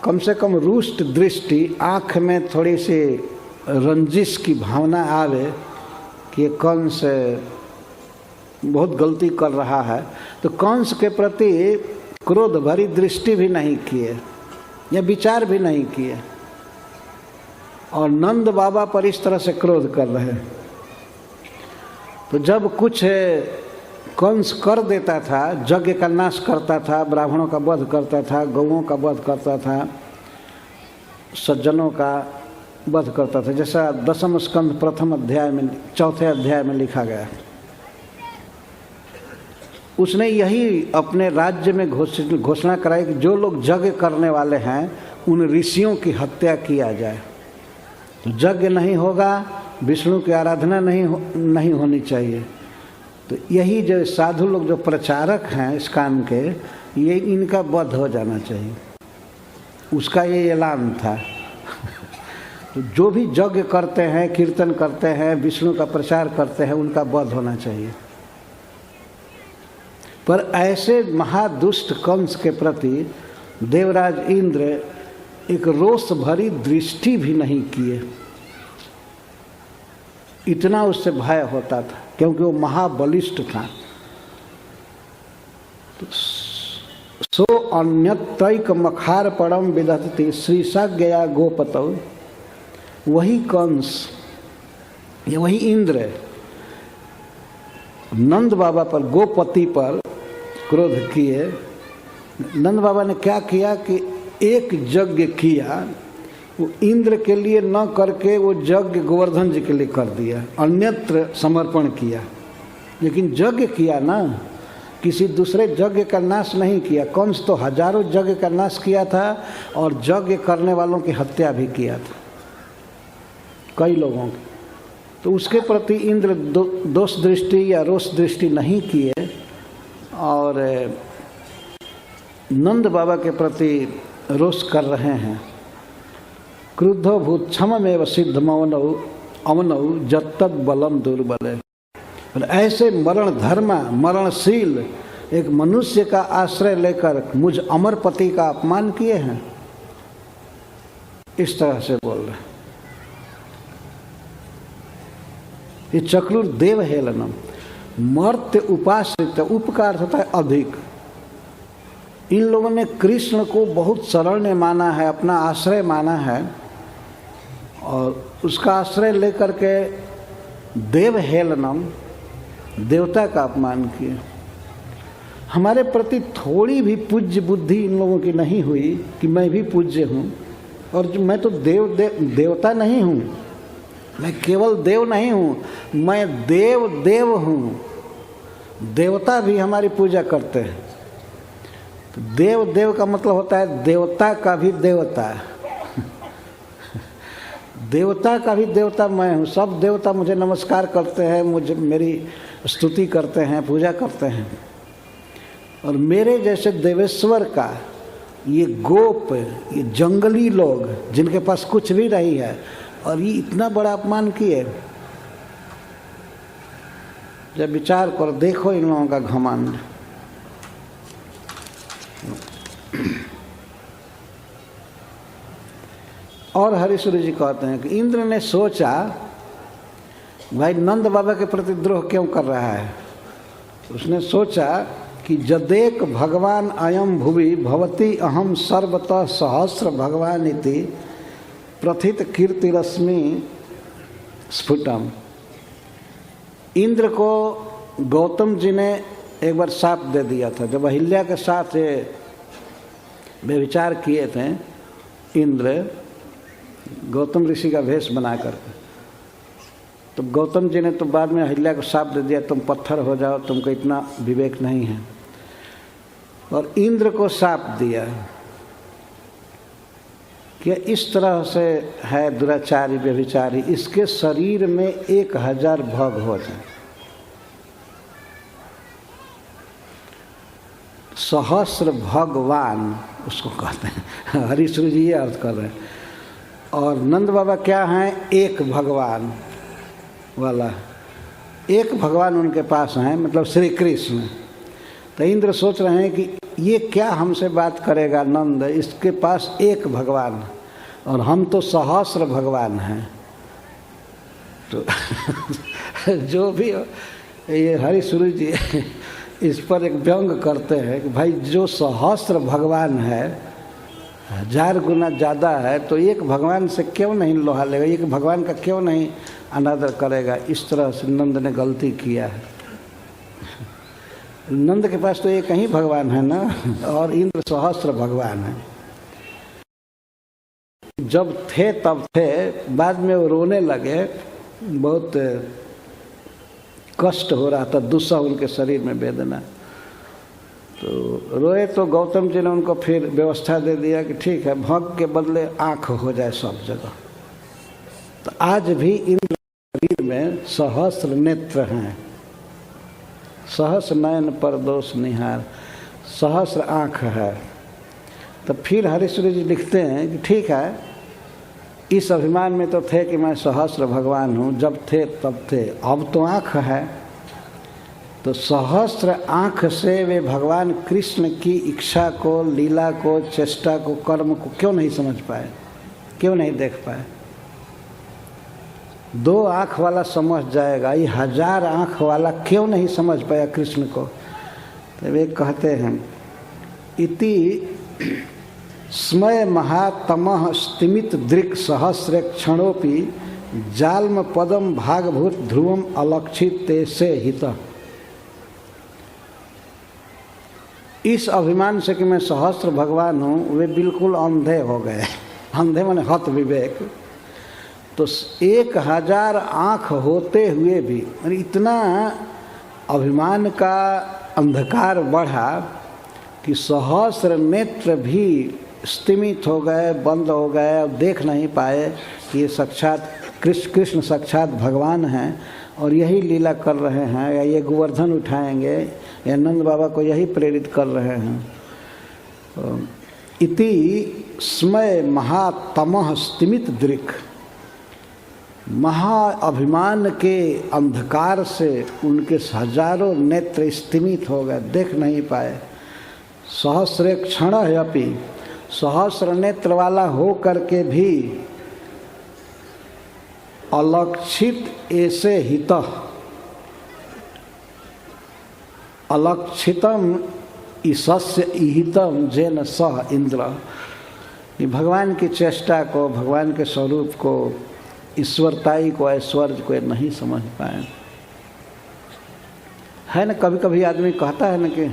कम से कम रुष्ट दृष्टि, आँख में थोड़ी सी रंजिश की भावना आवे कि ये कंस बहुत गलती कर रहा है, तो कंस के प्रति क्रोध भरी दृष्टि भी नहीं किए या विचार भी नहीं किए। और नंद बाबा पर इस तरह से क्रोध कर रहे हैं। तो जब कुछ कंस कर देता था, यज्ञ का नाश करता था, ब्राह्मणों का वध करता था, गौओं का वध करता था, सज्जनों का वध करता था, जैसा दशम स्कंद प्रथम अध्याय में, चौथे अध्याय में लिखा गया। उसने यही अपने राज्य में घोषणा कराई कि जो लोग यज्ञ करने वाले हैं उन ऋषियों की हत्या किया जाए। तो यज्ञ नहीं होगा, विष्णु की आराधना नहीं होनी चाहिए। तो यही जो साधु लोग जो प्रचारक हैं इस काम के, ये इनका वध हो जाना चाहिए, उसका ये ऐलान था। तो जो भी यज्ञ करते हैं, कीर्तन करते हैं, विष्णु का प्रचार करते हैं, उनका वध होना चाहिए। पर ऐसे महादुष्ट कंस के प्रति देवराज इंद्र एक रोष भरी दृष्टि भी नहीं किए। इतना उससे भय होता था क्योंकि वो महाबलिष्ठ था। तो सो अन्यतैक मखार परम विदधति श्रीषा गया गोपतौ। वही कंस, ये वही इंद्र नंद बाबा पर, गोपति पर क्रोध किए। नंद बाबा ने क्या किया कि एक यज्ञ किया, वो इंद्र के लिए न करके वो यज्ञ गोवर्धन जी के लिए कर दिया, अन्यत्र समर्पण किया। लेकिन यज्ञ किया ना, किसी दूसरे यज्ञ का नाश नहीं किया। कंस तो हजारों यज्ञ का नाश किया था और यज्ञ करने वालों की हत्या भी किया था, कई लोगों की। तो उसके प्रति इंद्र दोष दृष्टि या रोष दृष्टि नहीं किए और नंद बाबा के प्रति रोष कर रहे हैं। क्रुद्धो भूत क्षममेव सिद्ध मौनौ अमनौ जत्तद बलम दुर्बले। और ऐसे मरण धर्मा, मरणशील एक मनुष्य का आश्रय लेकर मुझ अमरपति का अपमान किए हैं, इस तरह से बोल रहे हैं। ये चक्रुर्देव हेलनम। मर्त्य उपाश्रित, उप का अर्थ होता है अधिक। इन लोगों ने कृष्ण को बहुत शरण्य माना है, अपना आश्रय माना है, और उसका आश्रय लेकर के देव हेलनम, देवता का अपमान किया। हमारे प्रति थोड़ी भी पूज्य बुद्धि इन लोगों की नहीं हुई कि मैं भी पूज्य हूँ, और मैं तो देवता नहीं हूँ, मैं केवल देव नहीं हूँ, मैं देव देव हूँ। देवता भी हमारी पूजा करते हैं। तो देव देव का मतलब होता है देवता का भी देवता। देवता का भी देवता मैं हूँ। सब देवता मुझे नमस्कार करते हैं, मुझे मेरी स्तुति करते हैं, पूजा करते हैं। और मेरे जैसे देवेश्वर का ये गोप, ये जंगली लोग जिनके पास कुछ भी नहीं है, और ये इतना बड़ा अपमान किए। जब विचार करो, देखो इन लोगों का घमंड। और हरिश्वर जी कहते हैं कि इंद्र ने सोचा भाई नंद बाबा के प्रति द्रोह क्यों कर रहा है। उसने सोचा कि जदेक भगवान अयम भुवि भवती अहम सर्वतः सहस्र भगवान इति प्रथित कीर्तिरश्मि स्फुटम। इंद्र को गौतम जी ने एक बार शाप दे दिया था। जब अहिल्या के साथ व्यभिचार किए थे इंद्र, गौतम ऋषि का वेश बना करके, तो गौतम जी ने तो बाद में अहिल्या को शाप दे दिया, तुम पत्थर हो जाओ, तुमको इतना विवेक नहीं है। और इंद्र को शाप दिया कि इस तरह से है दुराचारी व्यभिचारी, इसके शरीर में 1000 भग हो जाए। सहस्र भगवान उसको कहते हैं। हरिश्वर जी ये अर्थ कर रहे हैं। और नंद बाबा क्या हैं, एक भगवान वाला, एक भगवान उनके पास हैं, मतलब श्री कृष्ण। तो इंद्र सोच रहे हैं कि ये क्या हमसे बात करेगा नंद, इसके पास एक भगवान और हम तो सहस्र भगवान हैं। तो जो भी ये हरिश्वर जी इस पर एक व्यंग करते हैं कि भाई जो सहस्र भगवान है, 1000 गुना ज़्यादा है, तो एक भगवान से क्यों नहीं लोहा लेगा, एक भगवान का क्यों नहीं अनादर करेगा। इस तरह से नंद ने गलती किया है। नंद के पास तो एक ही भगवान है ना, और इंद्र सहस्र भगवान है। जब थे तब थे, बाद में वो रोने लगे, बहुत कष्ट हो रहा था, दुस्सह उनके शरीर में वेदना। तो रोए तो गौतम जी ने उनको फिर व्यवस्था दे दिया कि ठीक है, भग के बदले आँख हो जाए सब जगह। तो आज भी इंद्र शरीर में सहस्र नेत्र हैं, सहस्र नयन पर दोष निहार, सहस्र आँख है। तो फिर हरिश्वर जी लिखते हैं कि ठीक है, इस अभिमान में तो थे कि मैं सहस्र भगवान हूँ, जब थे तब थे, अब तो आँख है। तो सहस्र आँख से वे भगवान कृष्ण की इच्छा को, लीला को, चेष्टा को, कर्म को क्यों नहीं समझ पाए, क्यों नहीं देख पाए। 2 आँख वाला समझ जाएगा, ये 1000 आँख वाला क्यों नहीं समझ पाया कृष्ण को। तो वे कहते हैं इति स्मय महातमः स्तिमित दृक् सहस्र क्षणोपि जाल्म पदम भागभूत ध्रुवम अलक्षित ते से हित। इस अभिमान से कि मैं सहस्र भगवान हूँ, वे बिल्कुल अंधे हो गए। अंधे माने हत विवेक। तो 1000 आँख होते हुए भी इतना अभिमान का अंधकार बढ़ा कि सहस्र नेत्र भी स्तिमित हो गए, बंद हो गए, अब देख नहीं पाए कि ये साक्षात कृष्ण साक्षात भगवान हैं और यही लीला कर रहे हैं, या ये गोवर्धन उठाएंगे, या नंद बाबा को यही प्रेरित कर रहे हैं। इति स्मय महातमः स्तिमित दृक्, महा अभिमान के अंधकार से उनके हजारों नेत्र स्तिमित हो गए, देख नहीं पाए। सहस्र क्षण अपि, सहस्र नेत्र वाला हो करके भी अलक्षित ऐसे हित अलक्षितम ईशस्य इहितम जैन सह इंद्र। ये भगवान की चेष्टा को, भगवान के स्वरूप को, ईश्वरताई को, ऐश्वर्य को नहीं समझ पाए। है ना, कभी कभी आदमी कहता है ना कि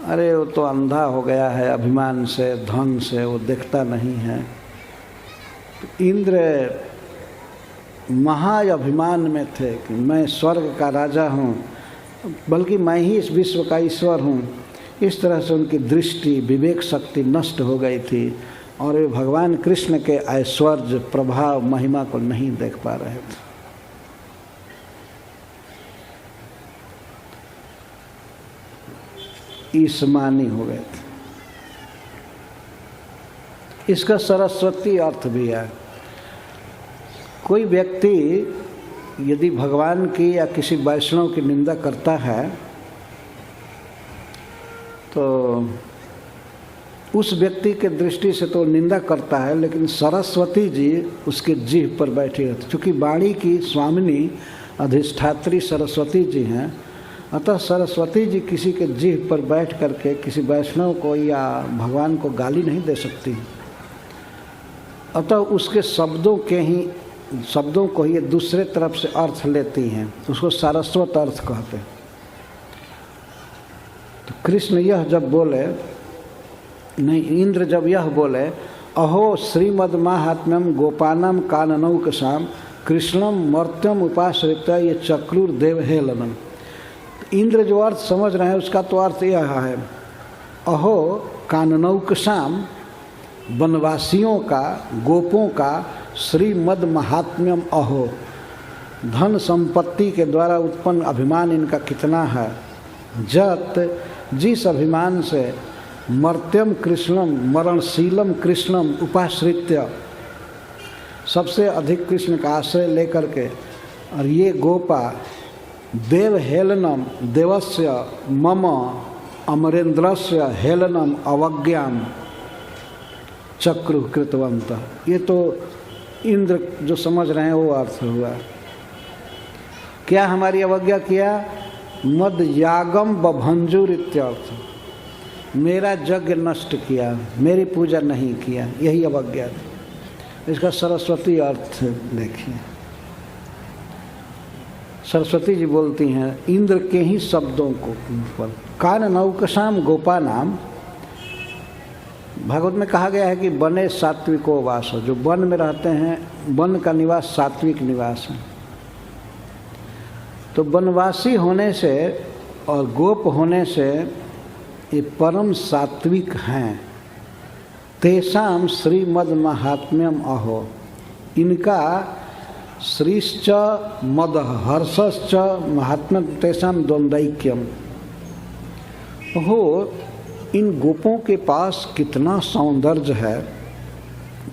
अरे वो तो अंधा हो गया है अभिमान से, धन से, वो देखता नहीं है। तो इंद्र महा अभिमान में थे कि मैं स्वर्ग का राजा हूँ, बल्कि मैं ही इस विश्व का ईश्वर हूँ। इस तरह से उनकी दृष्टि, विवेक शक्ति नष्ट हो गई थी और वे भगवान कृष्ण के ऐश्वर्य, प्रभाव, महिमा को नहीं देख पा रहे थे। ईसमानी हो गए थे। इसका सरस्वती अर्थ भी है। कोई व्यक्ति यदि भगवान की या किसी वैष्णव की निंदा करता है तो उस व्यक्ति के दृष्टि से तो निंदा करता है, लेकिन सरस्वती जी उसके जीभ पर बैठी रहती। चूँकि वाणी की स्वामिनी अधिष्ठात्री सरस्वती जी हैं, अतः सरस्वती जी किसी के जीभ पर बैठ करके किसी वैष्णव को या भगवान को गाली नहीं दे सकती। अतः उसके शब्दों को ये दूसरे तरफ से अर्थ लेती हैं, उसको सारस्वत अर्थ कहते हैं। तो कृष्ण यह जब बोले, नहीं, इंद्र जब यह बोले, अहो श्रीमद माहात्म्यम गोपानम काननौकसाम कृष्णम मर्त्यम उपाश्रित ये चक्रुर्देव हेलनम। इंद्र जो अर्थ समझ रहे हैं उसका तो अर्थ यह है, अहो काननौकसाम, वनवासियों का, गोपों का श्रीमद महात्म्यम अहो, धन संपत्ति के द्वारा उत्पन्न अभिमान इनका कितना है। जत, जिस अभिमान से मर्त्यम कृष्णम, मरणशीलम कृष्णम उपाश्रित्य, सबसे अधिक कृष्ण का आश्रय लेकर के, और ये गोपा देव हेलनम, देवस्य मम अमरेंद्रस्य हेलनम अवज्ञाम चक्रु कृतवंत। ये तो इंद्र जो समझ रहे हैं वो अर्थ हुआ। क्या हमारी अवज्ञा किया? मद यागम बभंजुर इत्यर्थ, मेरा यज्ञ नष्ट किया, मेरी पूजा नहीं किया, यही अवज्ञा थी। इसका सरस्वती अर्थ देखिए। सरस्वती जी बोलती हैं इंद्र के ही शब्दों को पर, कान नौकसाम गोपा नाम। भागवत में कहा गया है कि वने सात्विको वास, जो वन में रहते हैं, वन का निवास सात्विक निवास है। तो वनवासी होने से और गोप होने से ये परम सात्विक हैं। तेषाम श्रीमद महात्म्यम अहो, इनका श्रीश्च मद हर्षश्च महात्म्य तेषाम द्वंद्वैक्यम। हो, इन गोपों के पास कितना सौंदर्य है,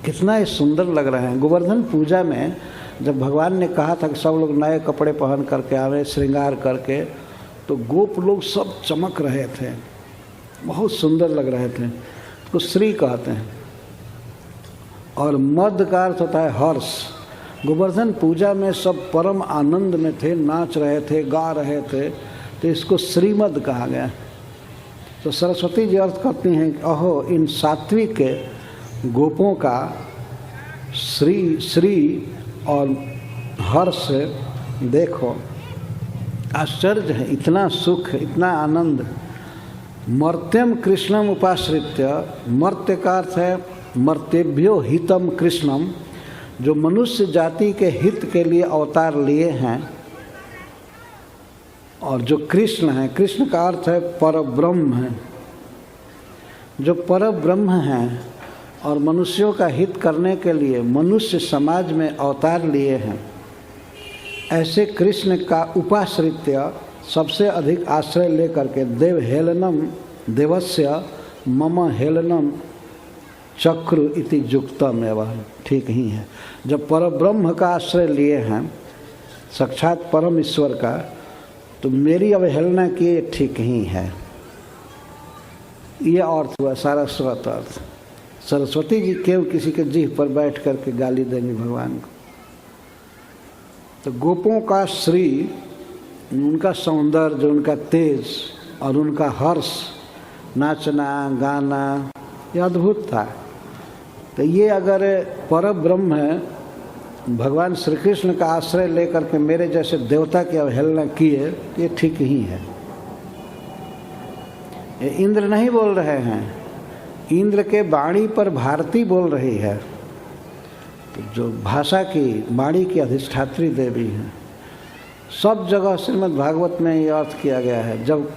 कितना सुंदर लग रहे हैं। गोवर्धन पूजा में जब भगवान ने कहा था कि सब लोग नए कपड़े पहन करके आवे, श्रृंगार करके, तो गोप लोग सब चमक रहे थे, बहुत सुंदर लग रहे थे। तो श्री कहते हैं। और मद का अर्थ होता है हर्ष। गोवर्धन पूजा में सब परम आनंद में थे, नाच रहे थे, गा रहे थे, तो इसको श्रीमद कहा गया। तो सरस्वती जी अर्थ करती हैं कि अहो, इन सात्विक गोपों का श्री और हर्ष देखो, आश्चर्य है, इतना सुख, इतना आनंद। मर्त्यम कृष्णम उपाश्रित्य, मर्त्य का अर्थ है मर्त्यभ्यो हितम कृष्णम, जो मनुष्य जाति के हित के लिए अवतार लिए हैं। और जो कृष्ण है, कृष्ण का अर्थ है परब्रह्म है, जो परब्रह्म हैं और मनुष्यों का हित करने के लिए मनुष्य समाज में अवतार लिए हैं। ऐसे कृष्ण का उपाश्रित्य, सबसे अधिक आश्रय लेकर के, देव हेलनम देवस्य मम हेलनम चक्र इति युक्तम एवं, ठीक ही है। जब परब्रह्म का आश्रय लिए हैं, साक्षात परम ईश्वर का, तो मेरी अवहेलना किए ठीक ही है। यह अर्थ हुआ सारस्वत अर्थ। सरस्वती जी क्यों किसी के जीभ पर बैठ करके गाली देंगे भगवान को? तो गोपों का श्री, उनका सौंदर्य, उनका तेज और उनका हर्ष, नाचना गाना, ये अद्भुत था। तो ये अगर परब्रह्म है, भगवान श्री कृष्ण का आश्रय लेकर के मेरे जैसे देवता की अवहेलना किए, ये ठीक ही है। ये इंद्र नहीं बोल रहे हैं, इंद्र के वाणी पर भारती बोल रही है। तो जो भाषा की, वाणी की अधिष्ठात्री देवी है। सब जगह श्रीमद् भागवत में ये अर्थ किया गया है। जब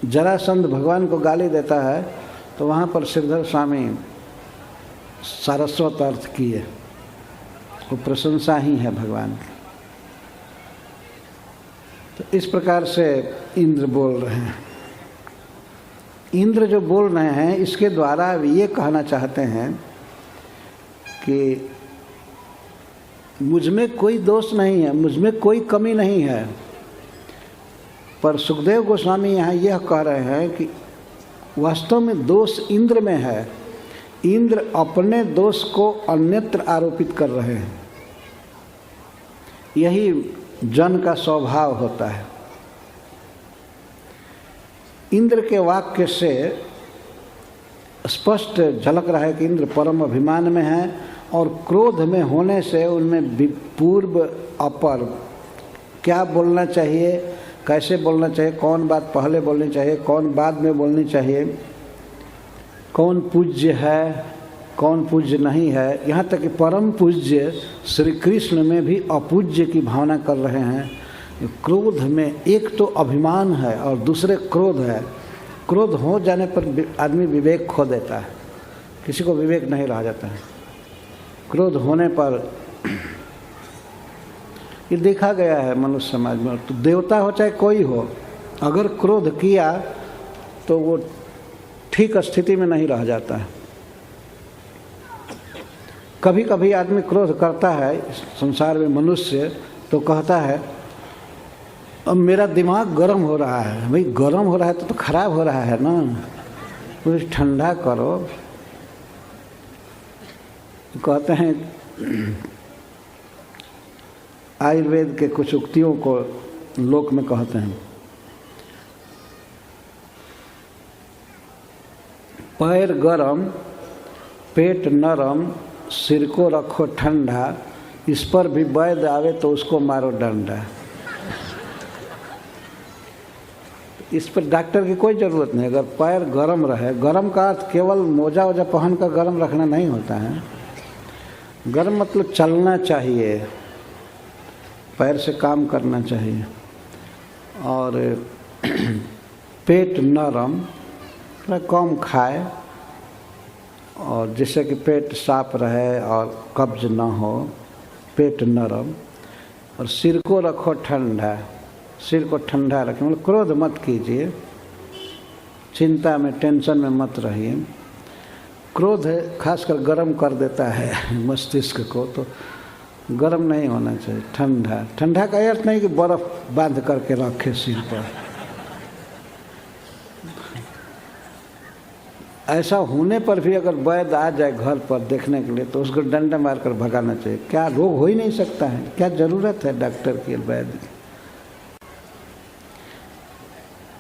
जरासंध भगवान को गाली देता है तो वहाँ पर श्रीधर स्वामी सारस्वत अर्थ किए, वो प्रशंसा ही है भगवान की। तो इस प्रकार से इंद्र बोल रहे हैं। इंद्र जो बोल रहे हैं, इसके द्वारा ये कहना चाहते हैं कि मुझ में कोई दोष नहीं है, मुझ में कोई कमी नहीं है। पर सुखदेव गोस्वामी यहाँ यह कह रहे हैं कि वास्तव में दोष इंद्र में है। इंद्र अपने दोष को अन्यत्र आरोपित कर रहे हैं। यही जन का स्वभाव होता है। इंद्र के वाक्य से स्पष्ट झलक रहा है कि इंद्र परम अभिमान में है और क्रोध में होने से उनमें पूर्व अपर क्या बोलना चाहिए, कैसे बोलना चाहिए, कौन बात पहले बोलनी चाहिए, कौन बाद में बोलनी चाहिए, कौन पूज्य है, कौन पूज्य नहीं है, यहाँ तक कि परम पूज्य श्री कृष्ण में भी अपूज्य की भावना कर रहे हैं। क्रोध में एक तो अभिमान है और दूसरे क्रोध है। क्रोध हो जाने पर आदमी विवेक खो देता है, किसी को विवेक नहीं रह जाता है। क्रोध होने पर ये देखा गया है मनुष्य समाज में, तो देवता हो चाहे कोई हो, अगर क्रोध किया तो वो ठीक स्थिति में नहीं रह जाता है। कभी कभी आदमी क्रोध करता है संसार में मनुष्य, तो कहता है अब मेरा दिमाग गर्म हो रहा है। भाई गर्म हो रहा है तो खराब हो रहा है ना, कुछ ठंडा करो। कहते हैं आयुर्वेद के कुछ उक्तियों को लोक में कहते हैं, पैर गरम, पेट नरम, सिर को रखो ठंडा, इस पर भी वैद आवे तो उसको मारो डंडा। इस पर डॉक्टर की कोई ज़रूरत नहीं। अगर पैर गरम रहे, गरम का अर्थ केवल मोजा वोजा पहन कर गरम रखना नहीं होता है। गरम मतलब चलना चाहिए, पैर से काम करना चाहिए। और पेट नरम, थोड़ा कम खाए और जिससे कि पेट साफ रहे और कब्ज ना हो, पेट नरम। और सिर को रखो ठंडा, सिर को ठंडा रखें, मतलब क्रोध मत कीजिए, चिंता में टेंशन में मत रहिए। क्रोध खासकर गर्म कर देता है मस्तिष्क को, तो गर्म नहीं होना चाहिए, ठंडा। ठंडा का अर्थ नहीं कि बर्फ़ बांध करके रखे सिर पर। ऐसा होने पर भी अगर वैद्य आ जाए घर पर देखने के लिए तो उसको डंडा मारकर भगाना चाहिए। क्या रोग हो ही नहीं सकता है, क्या ज़रूरत है डॉक्टर की, वैद्य की।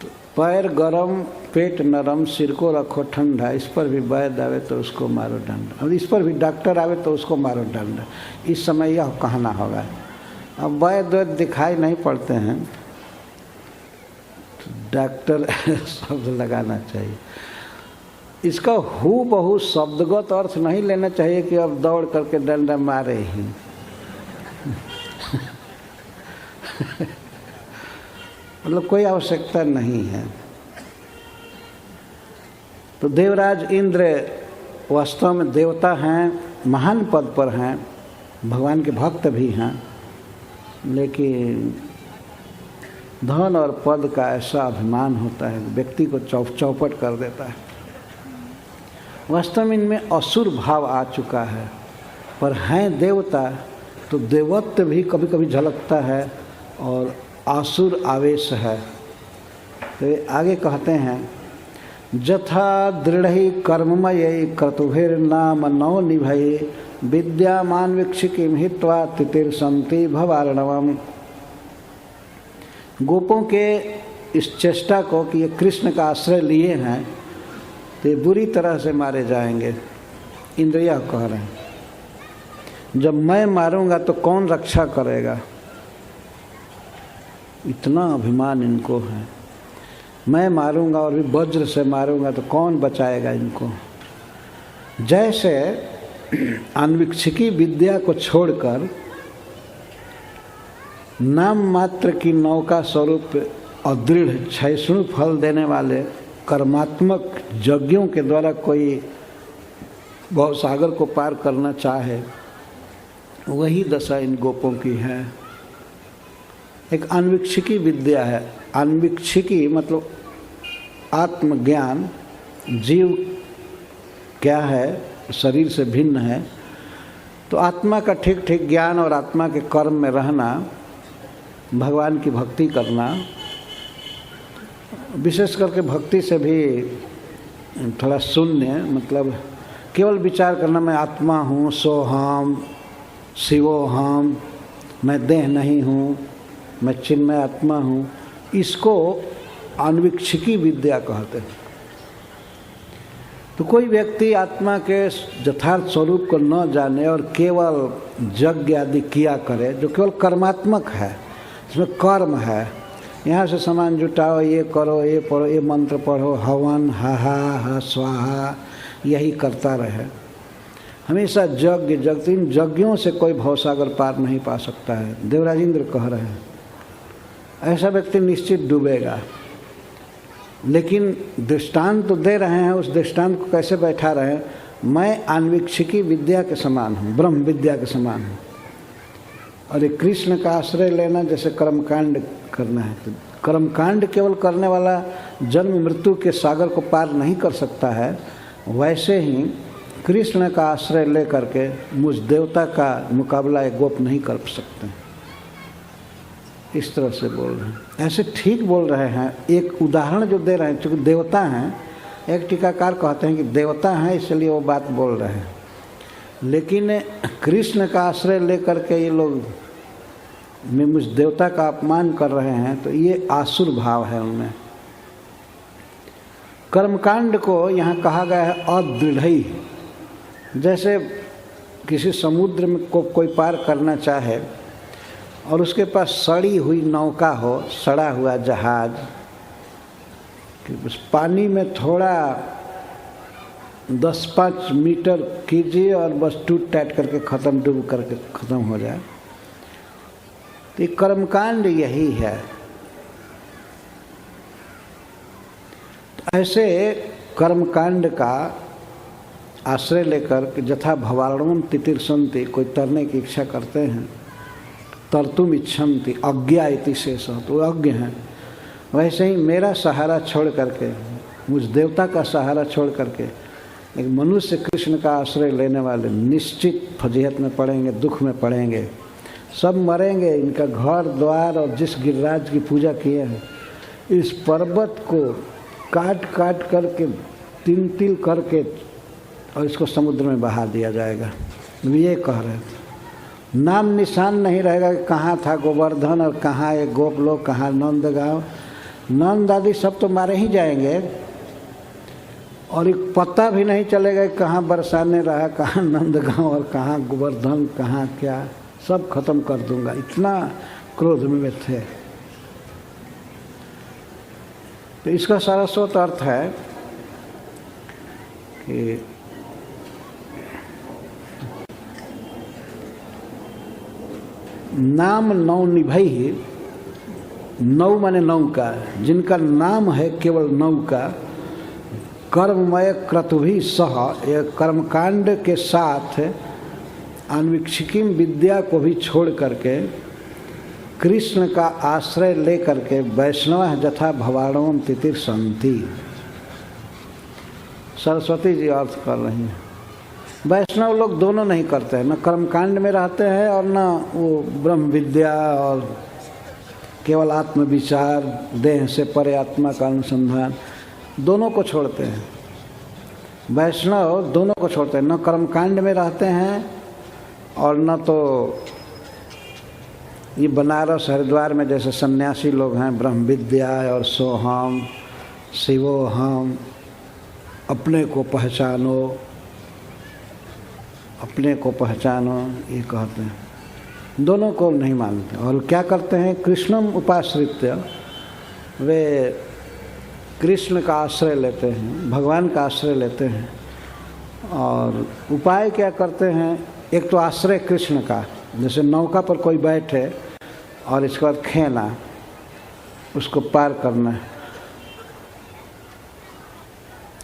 तो पैर गरम, पेट नरम, सिर को रखो ठंडा, इस पर भी वैद्य आवे तो उसको मारो डंडा। और इस पर भी डॉक्टर आवे तो उसको मारो डंडा। इस समय यह कहना होगा। अब वैद्य दिखाई नहीं पड़ते हैं तो डॉक्टर शब्द लगाना चाहिए। इसका हूबहू शब्दगत अर्थ नहीं लेना चाहिए कि अब दौड़ करके डंडा मारे ही। मतलब कोई आवश्यकता नहीं है। तो देवराज इंद्र वास्तव में देवता हैं, महान पद पर हैं, भगवान के भक्त भी हैं, लेकिन धन और पद का ऐसा अभिमान होता है व्यक्ति को चौपट कर देता है। वास्तव में इनमें असुर भाव आ चुका है, पर हैं देवता तो देवत्व भी कभी कभी झलकता है और आसुर आवेश है। तो आगे कहते हैं, जथा दृढ़ कर्ममय क्रतुभिर्नाम नौ निभये विद्यामान वीक्षिकीं हित्वा तितिर्षन्ति भवार्णवम्। गोपों के इस चेष्टा को कि ये कृष्ण का आश्रय लिए हैं तो ये बुरी तरह से मारे जाएंगे। इंद्र यह कह रहे हैं, जब मैं मारूंगा तो कौन रक्षा करेगा? इतना अभिमान इनको है। मैं मारूंगा और भी वज्र से मारूंगा तो कौन बचाएगा इनको? जैसे अन्वीक्षिकी विद्या को छोड़कर नाम मात्र की नौका स्वरूप अदृढ़ क्षयष्णु फल देने वाले कर्मात्मक यज्ञों के द्वारा कोई भवसागर को पार करना चाहे, वही दशा इन गोपों की है। एक अन्वीक्षिकी विद्या है। अन्वीक्षिकी मतलब आत्मज्ञान, जीव क्या है, शरीर से भिन्न है, तो आत्मा का ठीक ठीक ज्ञान और आत्मा के कर्म में रहना, भगवान की भक्ति करना, विशेष करके भक्ति से भी थोड़ा शून्य, मतलब केवल विचार करना मैं आत्मा हूँ, सोहम शिवोहम, मैं देह नहीं हूँ, मैं चिन्मय आत्मा हूँ, इसको अन्वीक्षिकी विद्या कहते हैं। तो कोई व्यक्ति आत्मा के यथार्थ स्वरूप को न जाने और केवल यज्ञ आदि किया करे, जो केवल कर्मात्मक है, इसमें कर्म है, यहाँ से सामान जुटाओ, ये करो, ये पढ़ो, ये मंत्र पढ़ो, हवन हा हा स्वाहा, यही करता रहे, हमेशा यज्ञ जगत, इन यज्ञों से कोई भवसागर पार नहीं पा सकता है। देवराज इंद्र कह रहे हैं ऐसा व्यक्ति निश्चित डूबेगा। लेकिन दृष्टांत तो दे रहे हैं, उस दृष्टांत को कैसे बैठा रहे हैं? मैं अन्वीक्षिकी विद्या के समान हूँ, ब्रह्म विद्या के समान हूँ, और ये कृष्ण का आश्रय लेना जैसे कर्मकांड करना है, तो कर्मकांड केवल करने वाला जन्म मृत्यु के सागर को पार नहीं कर सकता है, वैसे ही कृष्ण का आश्रय ले करके मुझ देवता का मुकाबला एक गोप नहीं कर सकते। इस तरह से बोल रहे हैं, ऐसे ठीक बोल रहे हैं। एक उदाहरण जो दे रहे हैं, चूँकि देवता हैं, एक टीकाकार कहते हैं कि देवता हैं इसलिए वो बात बोल रहे हैं, लेकिन कृष्ण का आश्रय लेकर के ये लोग में मुझ देवता का अपमान कर रहे हैं, तो ये आसुर भाव है उनमें। कर्मकांड को यहाँ कहा गया है अदृढ़ई। जैसे किसी समुद्र में को कोई पार करना चाहे और उसके पास सड़ी हुई नौका हो, सड़ा हुआ जहाज, कि उस पानी में थोड़ा 10-5 मीटर कीजिए और बस टूट टाट करके ख़त्म, डूब करके ख़त्म हो जाए। तो ये कर्मकांड यही है। तो ऐसे कर्मकांड का आश्रय लेकर यथा भवार्णवम तितिर्षन्ति, कोई तरने की इच्छा करते हैं, तरतुम इच्छन्ति अज्ञा इति शेषः, तो अज्ञ हैं, वैसे ही मेरा सहारा छोड़ करके, मुझ देवता का सहारा छोड़ करके एक मनुष्य कृष्ण का आश्रय लेने वाले निश्चित फजीहत में पड़ेंगे, दुख में पड़ेंगे, सब मरेंगे। इनका घर द्वार और जिस गिरिराज की पूजा किए हैं, इस पर्वत को काट काट करके तिल तिल करके और इसको समुद्र में बहा दिया जाएगा। ये कह रहे हैं, नाम निशान नहीं रहेगा कि कहाँ था गोवर्धन और कहाँ ये गोप लोग, कहाँ नंदगांव, नंद आदि सब तो मारे ही जाएंगे, और एक पता भी नहीं चलेगा कि कहाँ बरसाने रहा, कहाँ नंदगांव और कहाँ गोवर्धन, कहाँ क्या, सब खत्म कर दूंगा। इतना क्रोध में थे। तो इसका सारस्वत अर्थ है कि नाम नौ निभई, नौ माने नौका, जिनका नाम है केवल नौका, कर्ममय क्रतुभि सह, यह कर्मकांड के साथ अन्वीक्षिकी विद्या को भी छोड़ करके कृष्ण का आश्रय ले करके वैष्णव यथा भवार्णवम तितिर्षन्ति। सरस्वती जी अर्थ कर रही हैं। वैष्णव लोग दोनों नहीं करते हैं, न कर्मकांड में रहते हैं और न वो ब्रह्म विद्या और केवल आत्मविचार, देह से परे आत्मा का अनुसंधान, दोनों को छोड़ते हैं। वैष्णव दोनों को छोड़ते हैं, न कर्मकांड में रहते हैं और न तो ये बनारस हरिद्वार में जैसे सन्यासी लोग हैं ब्रह्म विद्या और सोहम शिवोहम, अपने को पहचानो, अपने को पहचानो, ये कहते हैं। दोनों को नहीं मानते और क्या करते हैं, कृष्णम उपाश्रित्य, वे कृष्ण का आश्रय लेते हैं, भगवान का आश्रय लेते हैं। और उपाय क्या करते हैं, एक तो आश्रय कृष्ण का, जैसे नौका पर कोई बैठे और इसके बाद खेना, उसको पार करना है,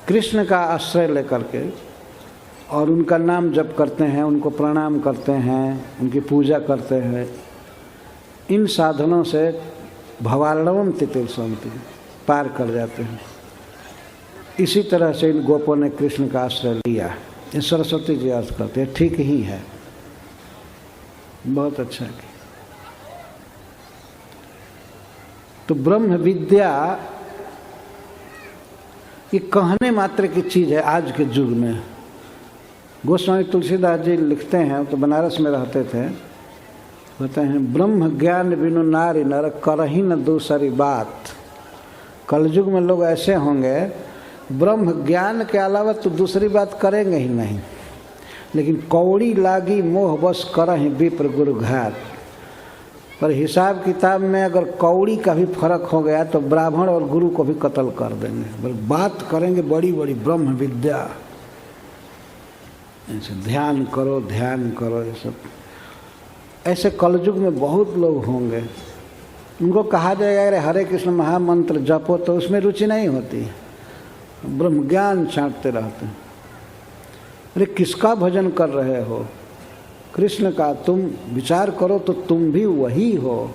कृष्ण का आश्रय लेकर के और उनका नाम जप करते हैं, उनको प्रणाम करते हैं, उनकी पूजा करते हैं। इन साधनों से भवार्णवम तितिल संति, पार कर जाते हैं। इसी तरह से इन गोपों ने कृष्ण का आश्रय लिया। ये सरस्वती जी अर्थ करते हैं, ठीक ही है, बहुत अच्छा किया। तो ब्रह्म विद्या ये कहने मात्र की चीज़ है आज के युग में। गोस्वामी तुलसीदास जी लिखते हैं, तो बनारस में रहते थे, कहते हैं ब्रह्म ज्ञान बिनु नारी नर करही न दूसरी बात। कलयुग में लोग ऐसे होंगे, ब्रह्म ज्ञान के अलावा तो दूसरी बात करेंगे ही नहीं। लेकिन कौड़ी लागी मोह बस करही विप्र गुरु घात। पर हिसाब किताब में अगर कौड़ी का भी फर्क हो गया तो ब्राह्मण और गुरु को भी कत्ल कर देंगे। बात करेंगे बड़ी बड़ी ब्रह्म विद्या, ऐसे ध्यान करो ध्यान करो, ये सब ऐसे कलयुग में बहुत लोग होंगे। उनको कहा जाएगा अरे हरे कृष्ण महामंत्र जपो, तो उसमें रुचि नहीं होती, ब्रह्म ज्ञान छांटते रहते हैं। अरे किसका भजन कर रहे हो, कृष्ण का। तुम विचार करो तो तुम भी वही हो,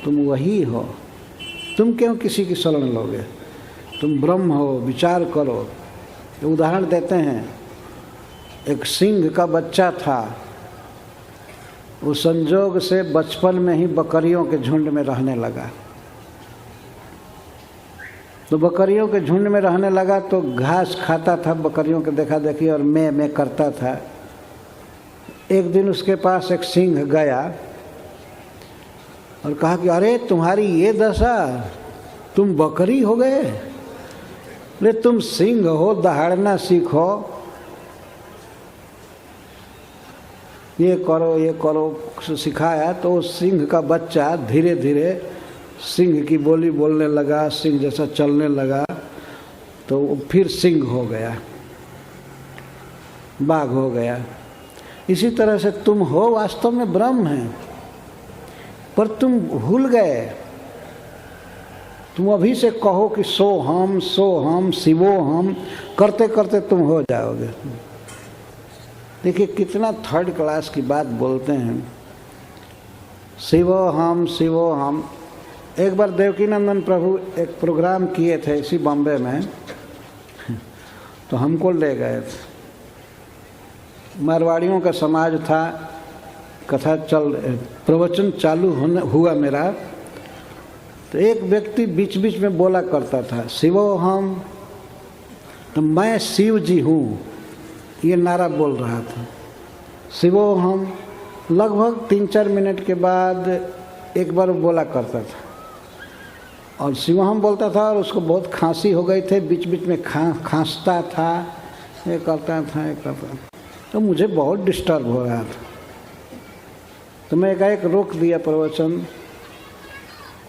तुम वही हो, तुम क्यों किसी की शरण लोगे, तुम ब्रह्म हो, विचार करो। उदाहरण देते हैं, एक सिंह का बच्चा था, वो संजोग से बचपन में ही बकरियों के झुंड में रहने लगा। तो बकरियों के झुंड में रहने लगा तो घास खाता था, बकरियों के देखा देखी, और मैं करता था। एक दिन उसके पास एक सिंह गया और कहा कि अरे तुम्हारी ये दशा, तुम बकरी हो गए, अरे तुम सिंह हो, दहाड़ना सीखो, ये करो सिखाया। तो सिंह का बच्चा धीरे धीरे सिंह की बोली बोलने लगा, सिंह जैसा चलने लगा, तो वो फिर सिंह हो गया, बाघ हो गया। इसी तरह से तुम हो वास्तव में ब्रह्म है, पर तुम भूल गए। तुम अभी से कहो कि सो हम शिवो हम, करते करते तुम हो जाओगे। देखिए कितना थर्ड क्लास की बात बोलते हैं, शिवो हम। एक बार देवकीनंदन प्रभु एक प्रोग्राम किए थे इसी बॉम्बे में, तो हमको ले गए थे। मारवाड़ियों का समाज था, कथा प्रवचन चालू हुआ मेरा, तो एक व्यक्ति बीच बीच में बोला करता था शिवो हम, तो मैं शिव जी हूँ, ये नारा बोल रहा था, शिवो हम। लगभग 3-4 मिनट के बाद एक बार बोला करता था और शिवोहम बोलता था, और उसको बहुत खांसी हो गई थी, बीच बीच में खांसता था, ये करता था। तो मुझे बहुत डिस्टर्ब हो रहा था, तो मैं एकाएक रोक दिया प्रवचन।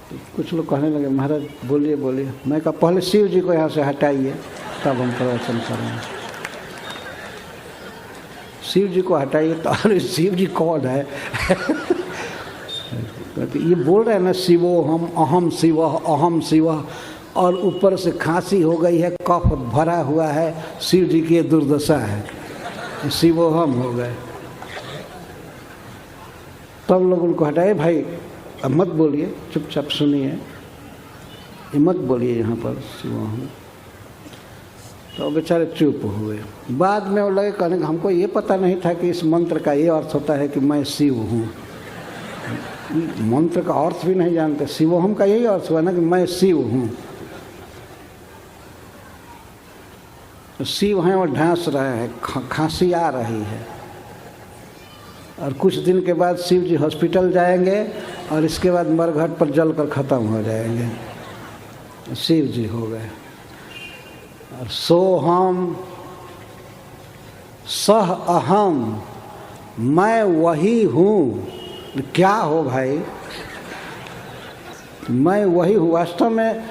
तो कुछ लोग कहने लगे महाराज बोलिए। मैं कहा पहले शिव जी को यहाँ से हटाइए, तब हम प्रवचन करेंगे। शिव जी को हटाइए, तो अरे शिव जी कौन है? ये बोल रहे हैं ना शिवो हम, अहम शिव, और ऊपर से खांसी हो गई है, कफ भरा हुआ है, शिव जी की ये दुर्दशा है, शिवो हम हो गए। तब लोग उनको हटाए, भाई अब मत बोलिए, चुपचाप सुनिए, ये मत बोलिए यहाँ पर शिवो हम। तो बेचारे चुप हुए। बाद में वो लगे कहने कि हमको ये पता नहीं था कि इस मंत्र का ये अर्थ होता है कि मैं शिव हूँ। मंत्र का अर्थ भी नहीं जानते, शिवोहम का यही अर्थ हुआ ना कि मैं शिव हूँ। तो शिव हैं और ढांस रहे हैं, खांसी आ रही है, और कुछ दिन के बाद शिव जी हॉस्पिटल जाएंगे और इसके बाद मरघट पर जल कर ख़त्म हो जाएंगे, शिव जी हो गए। और सोहम सह अहम, मैं वही हूँ। क्या हो भाई, मैं वही हूँ। वास्तव में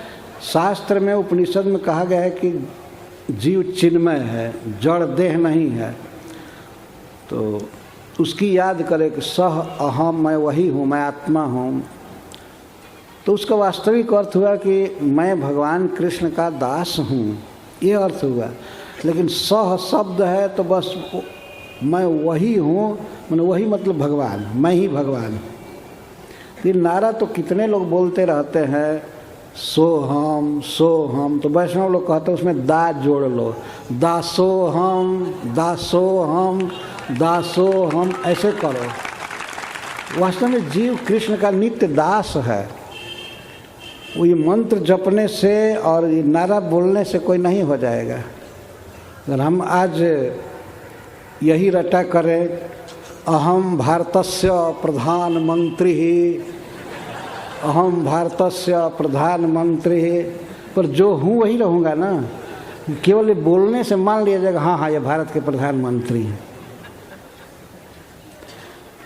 शास्त्र में उपनिषद में कहा गया है कि जीव चिन्मय है, जड़ देह नहीं है। तो उसकी याद करें कि सह अहम, मैं वही हूँ, मैं आत्मा हूँ। तो उसका वास्तविक अर्थ हुआ कि मैं भगवान कृष्ण का दास हूँ, ये अर्थ हुआ। लेकिन सह शब्द है तो बस मैं वही हूँ, मैंने वही मतलब भगवान, मैं ही भगवान। ये नारा तो कितने लोग बोलते रहते हैं, सोहम सोहम। तो वैष्णव लोग कहते हैं उसमें दा जोड़ लो, दासोहम दासोहम दासोहम, ऐसे करो। वास्तव में जीव कृष्ण का नित्य दास है। वो ये मंत्र जपने से और ये नारा बोलने से कोई नहीं हो जाएगा। अगर हम आज यही रटा करें, अहम भारतस्य प्रधानमंत्री, अहम भारतस्य प्रधानमंत्री, पर जो हूँ वही रहूँगा ना। केवल ये बोलने से मान लिया जाएगा हाँ हाँ ये भारत के प्रधानमंत्री हैं।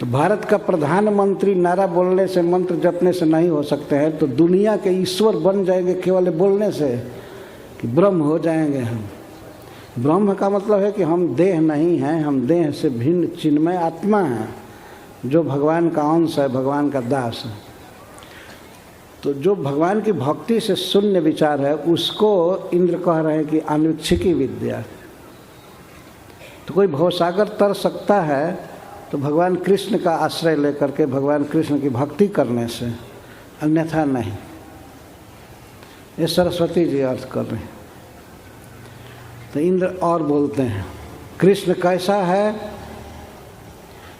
तो भारत का प्रधानमंत्री नारा बोलने से, मंत्र जपने से नहीं हो सकते हैं। तो दुनिया के ईश्वर बन जाएंगे केवल बोलने से, कि ब्रह्म हो जाएंगे हम। ब्रह्म का मतलब है कि हम देह नहीं हैं, हम देह से भिन्न चिन्मय आत्मा हैं, जो भगवान का अंश है, भगवान का दास है। तो जो भगवान की भक्ति से शून्य विचार है, उसको इंद्र कह रहे हैं कि अन्वीक्षिकी विद्या। तो कोई भवसागर तर सकता है तो भगवान कृष्ण का आश्रय लेकर के, भगवान कृष्ण की भक्ति करने से, अन्यथा नहीं। ये सरस्वती जी अर्थ कर रहे हैं। तो इंद्र और बोलते हैं, कृष्ण कैसा है?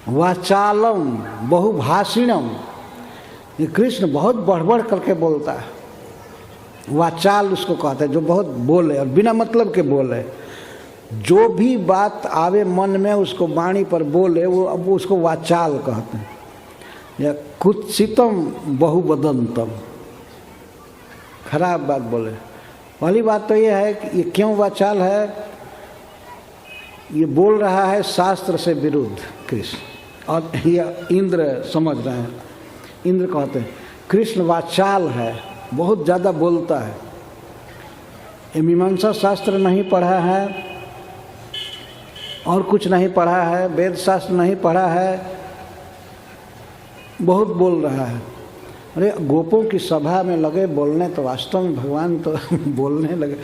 वाचालम बहुभाषिणम। ये कृष्ण बहुत बढ़ बढ़ करके बोलता है। वाचाल उसको कहते हैं जो बहुत बोले और बिना मतलब के बोले। जो भी बात आवे मन में उसको वाणी पर बोले, वो अब उसको वाचाल कहते हैं। या कुत्सितम बहुवदंतम, खराब बात बोले। पहली बात तो ये है कि ये क्यों वाचाल है? ये बोल रहा है शास्त्र से विरुद्ध कृष्ण, और ये इंद्र समझ रहे हैं। इंद्र कहते हैं कृष्ण वाचाल है, बहुत ज़्यादा बोलता है। ये मीमांसा शास्त्र नहीं पढ़ा है और कुछ नहीं पढ़ा है, वेद शास्त्र नहीं पढ़ा है, बहुत बोल रहा है। अरे गोपों की सभा में लगे बोलने, तो वास्तव में भगवान तो बोलने लगे।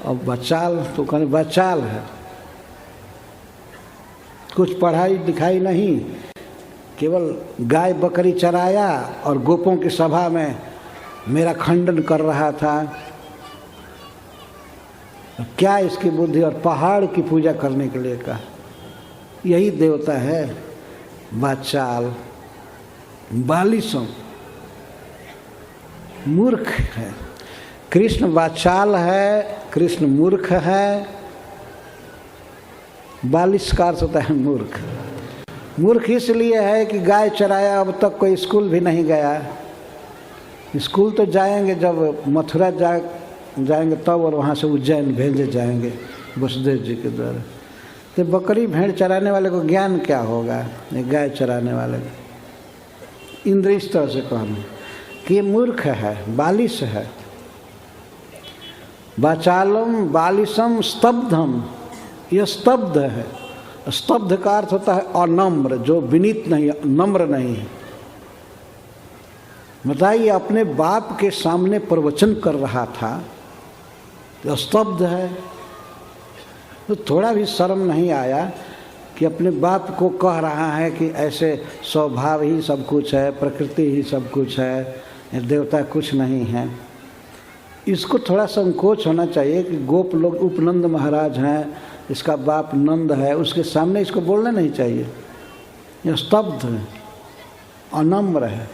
और बचाल तो कहने बचाल है, कुछ पढ़ाई लिखाई नहीं, केवल गाय बकरी चराया और गोपों की सभा में मेरा खंडन कर रहा था। क्या इसकी बुद्धि, और पहाड़ की पूजा करने के लिए कहा। यही देवता है वाचाल, बालिसम, मूर्ख है। कृष्ण वाचाल है, कृष्ण मूर्ख है। बालिश का अर्थ होता है मूर्ख। मूर्ख इसलिए है कि गाय चराया, अब तक कोई स्कूल भी नहीं गया। स्कूल तो जाएंगे जब मथुरा जाएंगे तब, और वहाँ से उज्जैन भेजे जाएंगे वसुदेव जी के द्वारा। तो बकरी भेड़ चराने वाले को ज्ञान क्या होगा, गाय चराने वाले को। इंद्र इस तरह से कहना कि ये मूर्ख है, बालिश है। वाचालम बालिशम स्तब्धम, यह स्तब्ध है। स्तब्ध का अर्थ होता है अनम्र, जो विनीत नहीं, नम्र नहीं है। बताइए, अपने बाप के सामने प्रवचन कर रहा था तो स्तब्ध है। तो थोड़ा भी शर्म नहीं आया कि अपने बाप को कह रहा है कि ऐसे स्वभाव ही सब कुछ है, प्रकृति ही सब कुछ है, देवता कुछ नहीं है। इसको थोड़ा संकोच होना चाहिए कि गोप लोग उपनंद महाराज हैं, इसका बाप नंद है, उसके सामने इसको बोलना नहीं चाहिए। यह स्तब्ध है, अनम्र है।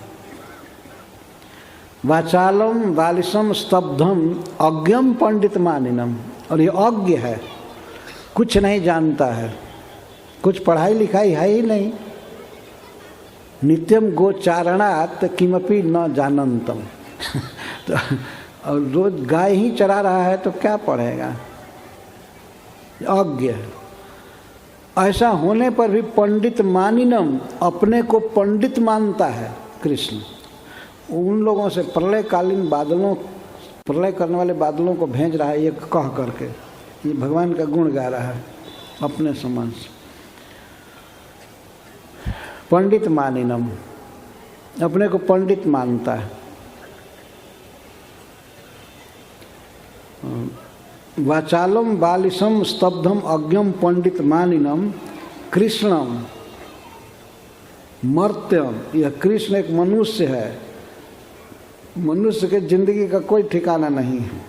वाचालम बालिशम स्तब्धम अज्ञम पंडित मानिनम, और ये अज्ञ है, कुछ नहीं जानता है, कुछ पढ़ाई लिखाई है ही नहीं। नित्यम गोचारणात किमपि न जानन्तम। तो और रोज गाय ही चरा रहा है तो क्या पढ़ेगा, अज्ञ। ऐसा होने पर भी पंडित मानिनम, अपने को पंडित मानता है कृष्ण। उन लोगों से प्रलयकालीन बादलों, प्रलय करने वाले बादलों को भेज रहा है ये कह करके, ये भगवान का गुण गा रहा है अपने समान से। पंडित मानिनम, अपने को पंडित मानता है। वाचालम बालिशम स्तब्धम अज्ञम पंडित मानिनम कृष्णम मर्त्यम। यह कृष्ण एक मनुष्य है, मनुष्य के जिंदगी का कोई ठिकाना नहीं है,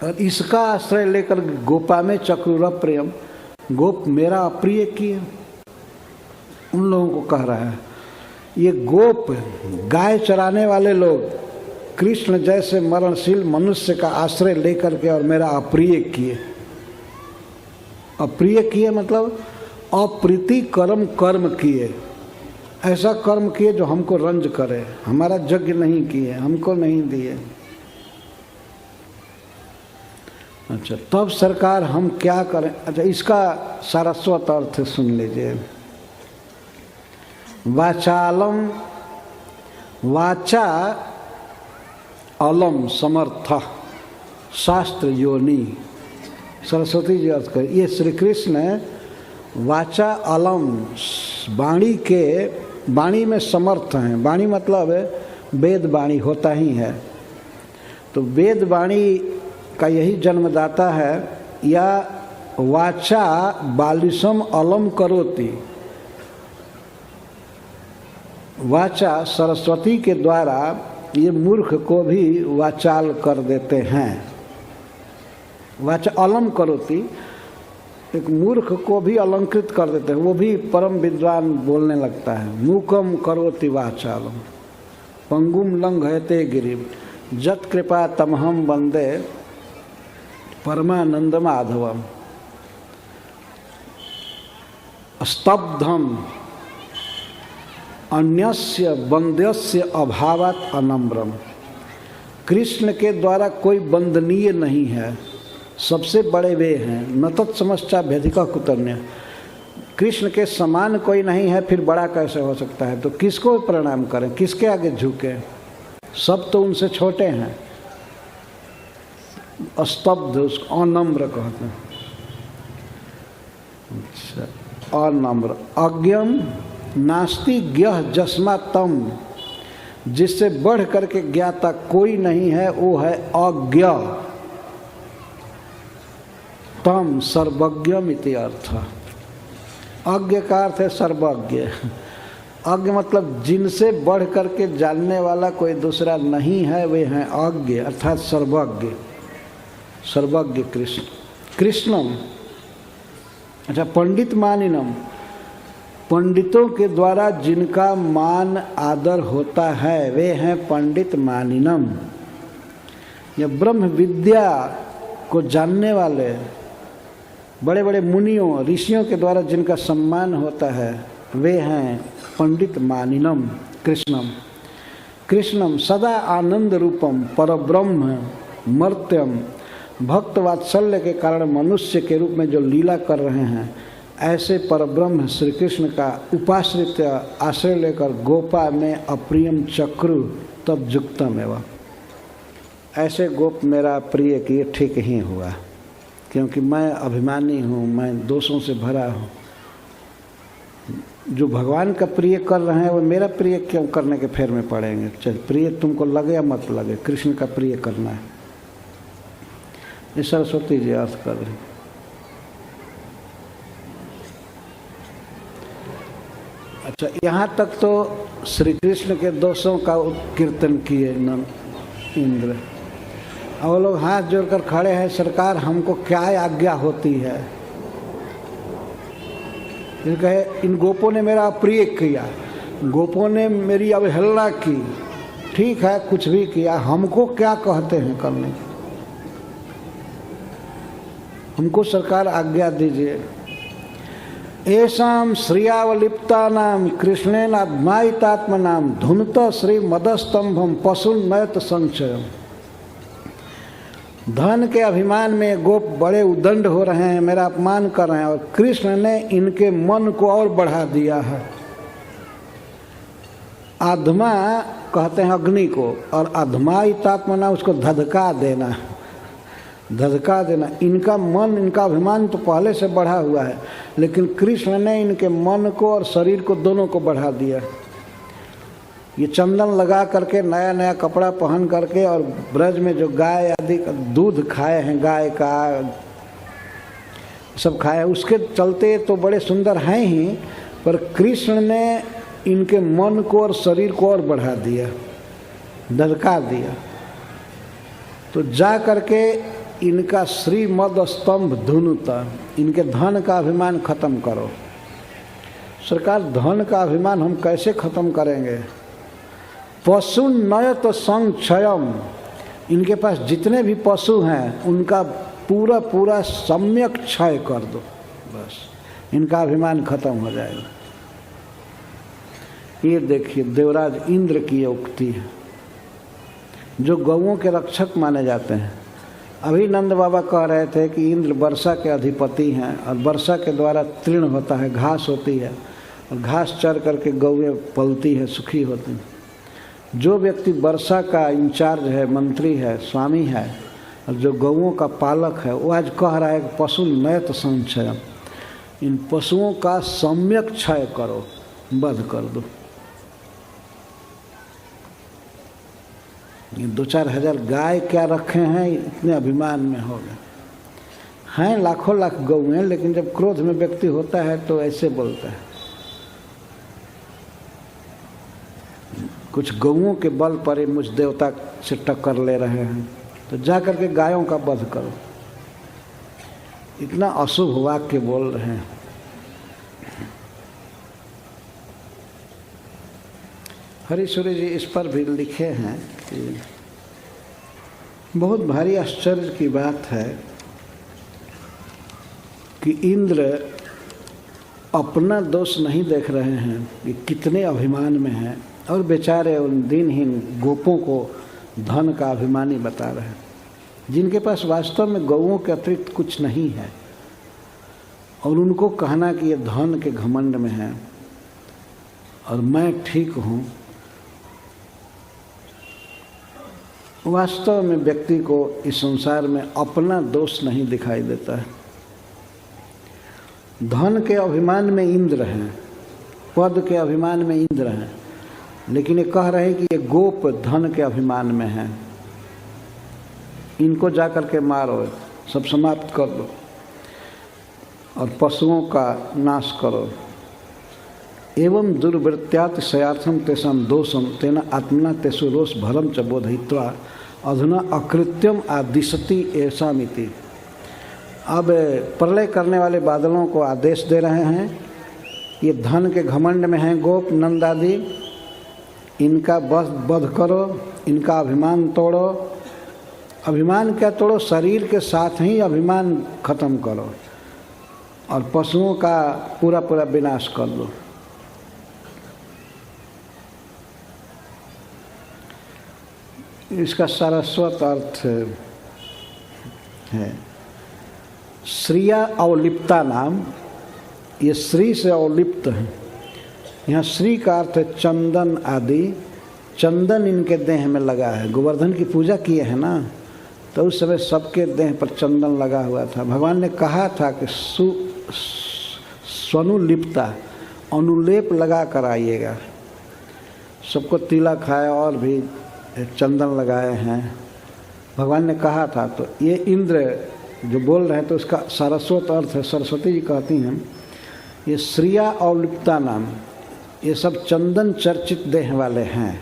और इसका आश्रय लेकर गोपा में चक्रुर प्रेम, गोप मेरा अप्रिय किए। उन लोगों को कह रहा है ये गोप, गाय चराने वाले लोग कृष्ण जैसे मरणशील मनुष्य का आश्रय लेकर के और मेरा अप्रिय किए। अप्रिय किए मतलब अप्रीति कर्म किए, ऐसा कर्म किए जो हमको रंज करे, हमारा यज्ञ नहीं किए, हमको नहीं दिए। अच्छा, तब सरकार हम क्या करें? अच्छा, इसका सारस्वत अर्थ सुन लीजिए। वाचालम, वाचा अलम समर्थ शास्त्र योनि। सरस्वती जी अर्थ कर, ये श्री कृष्ण वाचा अलम, वाणी के, वाणी में समर्थ हैं। वाणी मतलब वेद वाणी होता ही है, तो वेद वाणी का यही जन्मदाता है। या वाचा बालिशम अलम करोति, वाचा सरस्वती के द्वारा ये मूर्ख को भी वाचाल कर देते हैं। वाचा अलम करोति, एक मूर्ख को भी अलंकृत कर देते हैं, वो भी परम विद्वान बोलने लगता है। मूकम करोति वाचालम पंगुम लंघयते गिरिम जत कृपा तमहम वंदे परमानंद माधवम। स्तब्धम अन्यस्य बंद्यस्य अभावात अनम्रम। कृष्ण के द्वारा कोई बंदनीय नहीं है, सबसे बड़े वे हैं। न तत्समश्चा भेदिका कुतन्य, कृष्ण के समान कोई नहीं है, फिर बड़ा कैसे हो सकता है? तो किसको प्रणाम करें, किसके आगे झुके? सब तो उनसे छोटे हैं। स्तब्ध, उसको अनम्र कहते हैं। अच्छा, अनम्र। अज्ञम नास्ति ज्ञः जस्मा तम, जिससे बढ़ करके ज्ञाता कोई नहीं है, वो है अज्ञ। तम सर्वज्ञम इति अर्थ। अज्ञ का अर्थ है सर्वज्ञ। अज्ञ मतलब जिनसे बढ़ करके जानने वाला कोई दूसरा नहीं है, वे हैं अज्ञ अर्थात सर्वज्ञ। सर्वज्ञ कृष्ण। कृष्णम, अच्छा, पंडित मानिनम, पंडितों के द्वारा जिनका मान आदर होता है वे हैं पंडित मानिनम। या ब्रह्म विद्या को जानने वाले बड़े बड़े मुनियों ऋषियों के द्वारा जिनका सम्मान होता है वे हैं पंडित मानिनम। कृष्णम, कृष्णम सदा आनंद रूपम परब्रह्म मर्त्यम। भक्त वात्सल्य के कारण मनुष्य के रूप में जो लीला कर रहे हैं, ऐसे परब्रह्म श्री कृष्ण का उपाश्रित आश्रय लेकर गोपा में अप्रियम चक्रु तब जुक्तम एवं। ऐसे गोप मेरा प्रिय किए ठीक ही हुआ, क्योंकि मैं अभिमानी हूँ, मैं दोषों से भरा हूँ। जो भगवान का प्रिय कर रहे हैं वो मेरा प्रिय क्यों करने के फेर में पड़ेंगे? चल, प्रिय तुमको लगे या मत लगे, कृष्ण का प्रिय करना है। ये सरस्वती जी अर्थ कर रहे। अच्छा, यहाँ तक तो श्री कृष्ण के दोषों का कीर्तन किए इंद्र। और वो लोग हाथ जोड़कर खड़े हैं, सरकार हमको क्या आज्ञा होती है? फिर कहे इन गोपों ने मेरा अप्रिय किया, गोपों ने मेरी अवहेलना की, ठीक है कुछ भी किया, हमको क्या कहते हैं करने की? हमको सरकार आज्ञा दीजिए। येषां श्रियावलिप्तानां कृष्णेन अध्मायितात्मनां धुनत श्री मदस्तंभम पशुन्नयत संचयम। धन के अभिमान में गोप बड़े उदंड हो रहे हैं, मेरा अपमान कर रहे हैं, और कृष्ण ने इनके मन को और बढ़ा दिया है। आत्मा कहते हैं अग्नि को, और अधमायितात्मना उसको धधका देना, धधका देना। इनका मन, इनका अभिमान तो पहले से बढ़ा हुआ है, लेकिन कृष्ण ने इनके मन को और शरीर को दोनों को बढ़ा दिया। ये चंदन लगा करके, नया नया कपड़ा पहन करके, और ब्रज में जो गाय आदि दूध खाए हैं, गाय का सब खाए, उसके चलते तो बड़े सुंदर हैं ही, पर कृष्ण ने इनके मन को और शरीर को और बढ़ा दिया, धधका दिया। तो जा करके इनका श्रीमद स्तंभ धुनुता, इनके धन का अभिमान खत्म करो। सरकार, धन का अभिमान हम कैसे खत्म करेंगे? पशु नयत संक्षयम, इनके पास जितने भी पशु हैं उनका पूरा पूरा सम्यक क्षय कर दो, बस इनका अभिमान खत्म हो जाएगा। ये देखिए देवराज इंद्र की उक्ति है, जो गौओं के रक्षक माने जाते हैं। अभी नंद बाबा कह रहे थे कि इंद्र वर्षा के अधिपति हैं, और वर्षा के द्वारा तृण होता है, घास होती है, और घास चर करके गौएं पलती है, सुखी होती हैं। जो व्यक्ति वर्षा का इंचार्ज है, मंत्री है, स्वामी है, और जो गौओं का पालक है, वो आज कह रहा है कि पशु नयत संचय, इन पशुओं का सम्यक क्षय करो, वध कर दो। ये 2-4 हजार गाय क्या रखे हैं, इतने अभिमान में हो गए हैं। लाखों लाख गौएं, लेकिन जब क्रोध में व्यक्ति होता है तो ऐसे बोलता है। कुछ गौओं के बल पर ही मुझ देवता से टक्कर ले रहे हैं, तो जा करके गायों का वध करो। इतना अशुभ वाक्य बोल रहे हैं। हरीश्वरी जी इस पर भी लिखे हैं कि बहुत भारी आश्चर्य की बात है कि इंद्र अपना दोष नहीं देख रहे हैं कि कितने अभिमान में हैं, और बेचारे उन दिनहीन गोपों को धन का अभिमानी बता रहे हैं, जिनके पास वास्तव में गौओं के अतिरिक्त कुछ नहीं है, और उनको कहना कि ये धन के घमंड में है और मैं ठीक हूँ। वास्तव में व्यक्ति को इस संसार में अपना दोष नहीं दिखाई देता है। धन के अभिमान में इंद्र हैं, पद के अभिमान में इंद्र हैं, लेकिन ये कह रहे हैं कि ये गोप धन के अभिमान में हैं, इनको जाकर के मारो, सब समाप्त कर दो और पशुओं का नाश करो। एवं दुर्वृत्त्यातिशयार्थम तेषां दोषम तेन आत्मना तेषु रोष भरम च बोधयित्वा अधुना अकृत्यम आदिशति ऐसामिति। अब प्रलय करने वाले बादलों को आदेश दे रहे हैं, ये धन के घमंड में हैं गोप नंद आदि, इनका वध करो, इनका अभिमान तोड़ो। अभिमान क्या तोड़ो, शरीर के साथ ही अभिमान खत्म करो और पशुओं का पूरा पूरा विनाश कर दो। इसका सारस्वत अर्थ है श्रिया अवलिप्ता नाम, ये श्री से अवलिप्त है। यहाँ श्री का अर्थ है चंदन आदि, चंदन इनके देह में लगा है। गोवर्धन की पूजा किए हैं ना, तो उस समय सबके देह पर चंदन लगा हुआ था। भगवान ने कहा था कि स्वनुलिप्ता, अनुलेप लगा कर आइएगा। सबको तिलक है और भी चंदन लगाए हैं, भगवान ने कहा था। तो ये इंद्र जो बोल रहे हैं, तो उसका सारस्वत अर्थ है, सरस्वती जी कहती हैं, ये श्रिया अवलिप्ता नाम, ये सब चंदन चर्चित देह वाले हैं,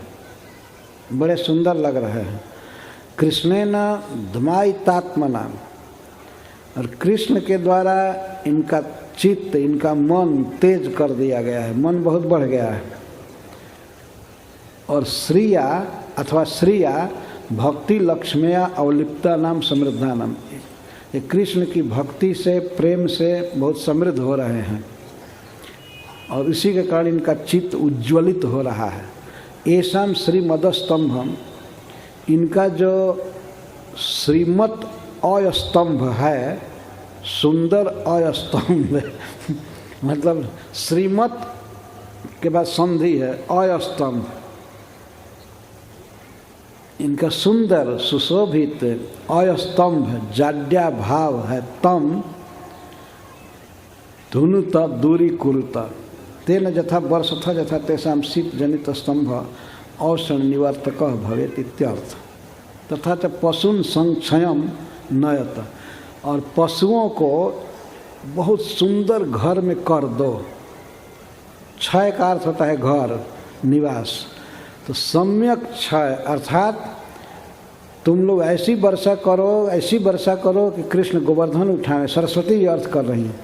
बड़े सुंदर लग रहे हैं। कृष्णेन धमायितात्मना, और कृष्ण के द्वारा इनका चित्त, इनका मन तेज कर दिया गया है, मन बहुत बढ़ गया है। और श्रिया अथवा श्रिया भक्ति लक्ष्म्या अवलिप्ता नाम समृद्धा नाम, ये कृष्ण की भक्ति से, प्रेम से बहुत समृद्ध हो रहे हैं। और इसी के कारण इनका चित्त उज्ज्वलित हो रहा है। ऐसा श्रीमदस्तंभम, इनका जो श्रीमत अयस्तंभ है, सुंदर अयस्तंभ मतलब श्रीमत के बाद संधि है, अयस्तंभ, इनका सुंदर सुशोभित अयस्तंभ जाड्या भाव है। तम धुनुत दूरी कुरुत तेन यथा वर्षथ यथा तेषां शीत जनित स्तंभ औषण निवर्तक भवेत इत्यर्थ। तथा च पशुन संक्षयम नयत, और पशुओं को बहुत सुंदर घर में कर दो। क्षय का अर्थ होता है घर, निवास। तो सम्यक क्षय अर्थात तुम लोग ऐसी वर्षा करो कि कृष्ण गोवर्धन उठाएं। सरस्वती ये अर्थ कर रही हैं,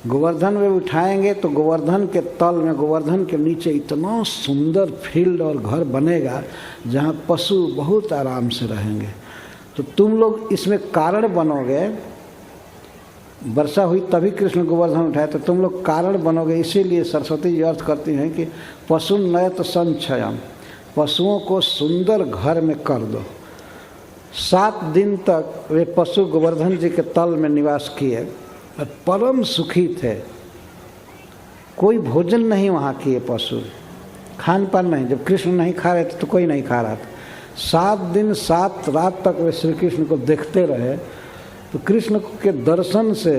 गोवर्धन में उठाएंगे तो गोवर्धन के तल में, गोवर्धन के नीचे इतना सुंदर फील्ड और घर बनेगा जहाँ पशु बहुत आराम से रहेंगे। तो तुम लोग इसमें कारण बनोगे। वर्षा हुई तभी कृष्ण गोवर्धन उठाए, तो तुम लोग कारण बनोगे। इसीलिए सरस्वती ये अर्थ करती हैं कि पशु नयत संक्षयम, पशुओं को सुंदर घर में कर दो। 7 दिन तक वे पशु गोवर्धन जी के तल में निवास किए और परम सुखी थे। कोई भोजन नहीं वहाँ किए पशु, खान पान नहीं। जब कृष्ण नहीं खा रहे थे तो कोई नहीं खा रहा था। 7 दिन 7 रात तक वे श्री कृष्ण को देखते रहे। तो कृष्ण के दर्शन से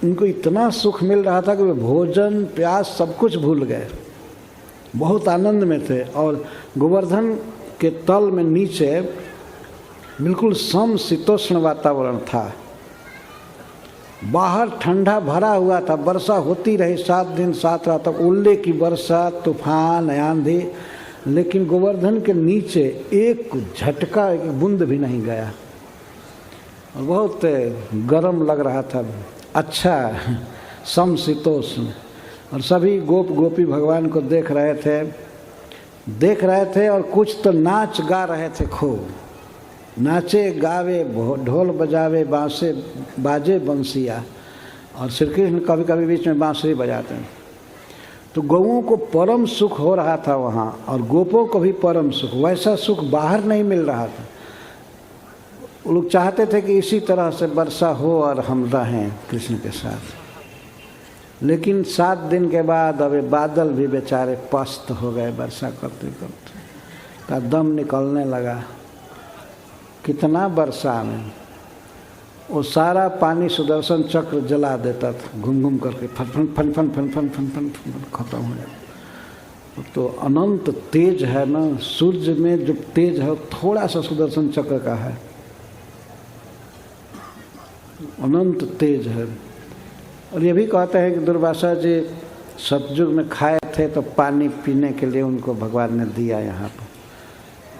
उनको इतना सुख मिल रहा था कि वे भोजन प्यास सब कुछ भूल गए, बहुत आनंद में थे। और गोवर्धन के तल में नीचे बिल्कुल समशीतोष्ण वातावरण था। बाहर ठंडा भरा हुआ था, वर्षा होती रही 7 दिन 7 रात तक, ओले की वर्षा, तूफान, आंधी, लेकिन गोवर्धन के नीचे एक झटका, एक बूंद भी नहीं गया। और बहुत गर्म लग रहा था, अच्छा समशीतोष्ण। और सभी गोप गोपी भगवान को देख रहे थे और कुछ तो नाच गा रहे थे खूब। नाचे गावे, ढोल बजावे, बाजे बंसिया। और श्री कृष्ण कभी कभी बीच में बांसुरी बजाते हैं। तो गौओं को परम सुख हो रहा था वहाँ, और गोपों को भी परम सुख। वैसा सुख बाहर नहीं मिल रहा था। वो लोग चाहते थे कि इसी तरह से वर्षा हो और हम रहें कृष्ण के साथ। लेकिन 7 दिन के बाद अब बादल भी बेचारे पस्त हो गए, वर्षा करते करते का दम निकलने लगा। कितना वर्षा में वो सारा पानी सुदर्शन चक्र जला देता था, घूम घूम करके fun fun fun fun fun fun fun खत्म हो जाता। तो अनंत तेज है ना, सूर्य में जो तेज है थोड़ा सा सुदर्शन चक्र का है, अनंत तेज है। और ये भी कहते हैं कि दुर्वासा जी सतयुग में खाए थे तो पानी पीने के लिए उनको भगवान ने दिया यहाँ पर।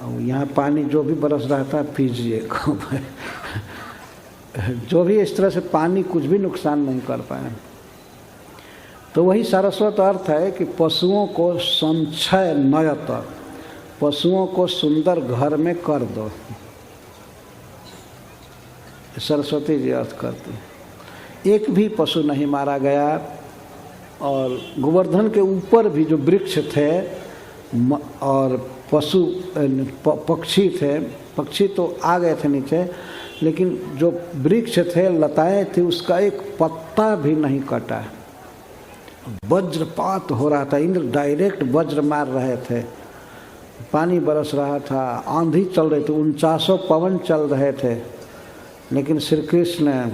और यहाँ पानी जो भी बरस रहा था पीजिए खूब। जो भी इस तरह से पानी कुछ भी नुकसान नहीं कर पाए। तो वही सारस्वत अर्थ है कि पशुओं को संक्षय नयत, पशुओं को सुंदर घर में कर दो। सरस्वती जी अर्थ करती। एक भी पशु नहीं मारा गया। और गोवर्धन के ऊपर भी जो वृक्ष थे और पशु पक्षी थे, पक्षी तो आ गए थे नीचे, लेकिन जो वृक्ष थे, लताएं थी, उसका एक पत्ता भी नहीं कटा। वज्रपात हो रहा था, इंद्र डायरेक्ट वज्र मार रहे थे, पानी बरस रहा था, आंधी चल रही थी, 49 पवन चल रहे थे, लेकिन श्री कृष्ण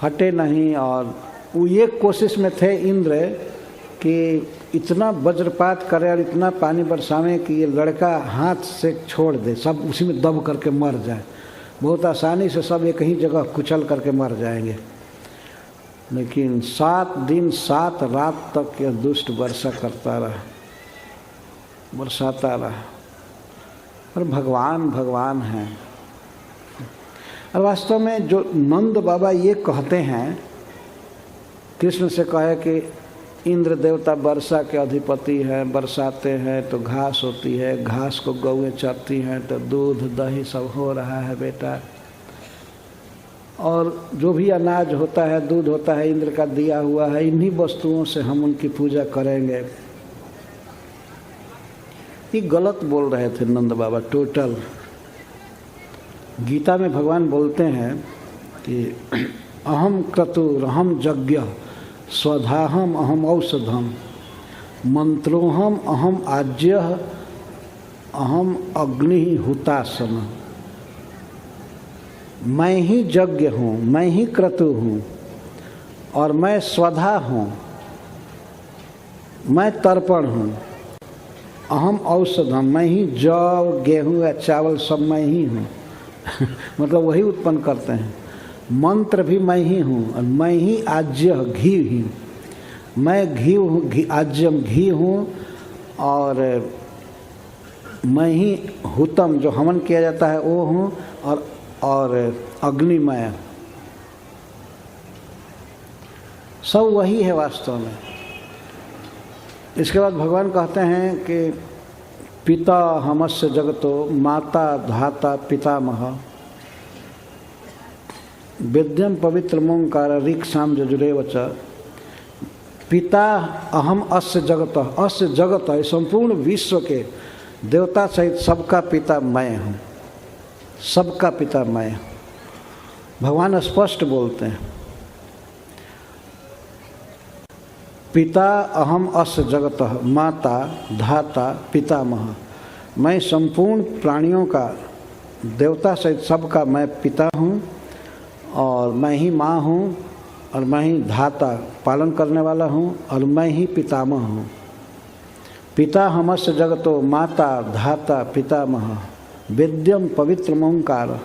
हटे नहीं। और वो ये कोशिश में थे इंद्र कि इतना वज्रपात करे और इतना पानी बरसावे कि ये लड़का हाथ से छोड़ दे, सब उसी में दब करके मर जाए। बहुत आसानी से सब एक ही जगह कुचल करके मर जाएंगे। लेकिन 7 दिन 7 रात तक यह दुष्ट वर्षा करता रहा, बरसाता रहा। और भगवान भगवान हैं। और वास्तव में जो नंद बाबा ये कहते हैं, कृष्ण से कहे कि इंद्र देवता वर्षा के अधिपति है, बरसाते हैं तो घास होती है, घास को गौएं चरती हैं तो दूध दही सब हो रहा है बेटा। और जो भी अनाज होता है, दूध होता है, इंद्र का दिया हुआ है, इन्हीं वस्तुओं से हम उनकी पूजा करेंगे। ये गलत बोल रहे थे नंद बाबा टोटल। गीता में भगवान बोलते हैं कि अहम क्रतुर अहम यज्ञ स्वधाहम अहम औषधम मंत्रोहम अहम आज्य अहम अग्नि हुतासन। मैं ही यज्ञ हूँ, मैं ही क्रतु हूँ, और मैं स्वधा हूँ, मैं तर्पण हूँ। अहम औषधम, मैं ही जौ गेहूँ या चावल सब मैं ही हूँ मतलब वही उत्पन्न करते हैं। मंत्र भी मैं ही हूँ, और मैं ही आज्य घी ही, मैं घी हूँ, आज्यम घी हूँ, और मैं ही हुतम जो हवन किया जाता है वो हूँ, और अग्निमय, सब वही है वास्तव में। इसके बाद भगवान कहते हैं कि पिता हमस्य जगतो माता धाता पितामह वेद्यम पवित्र मोंकार ऋक् साम यजुरेव च। पिता अहम अस्य जगत, अस्य जगत है संपूर्ण विश्व के देवता सहित सबका पिता मैं हूँ, सबका पिता मैं। भगवान स्पष्ट बोलते हैं पिता अहम अस्य जगत माता धाता पितामह। मैं संपूर्ण प्राणियों का देवता सहित सबका मैं पिता हूँ, और मैं ही माँ हूँ, और मैं ही धाता पालन करने वाला हूँ, और मैं ही पितामह हूँ। पिता हमस्य जगतो माता धाता पितामह वेद्यम पवित्र ओंकार,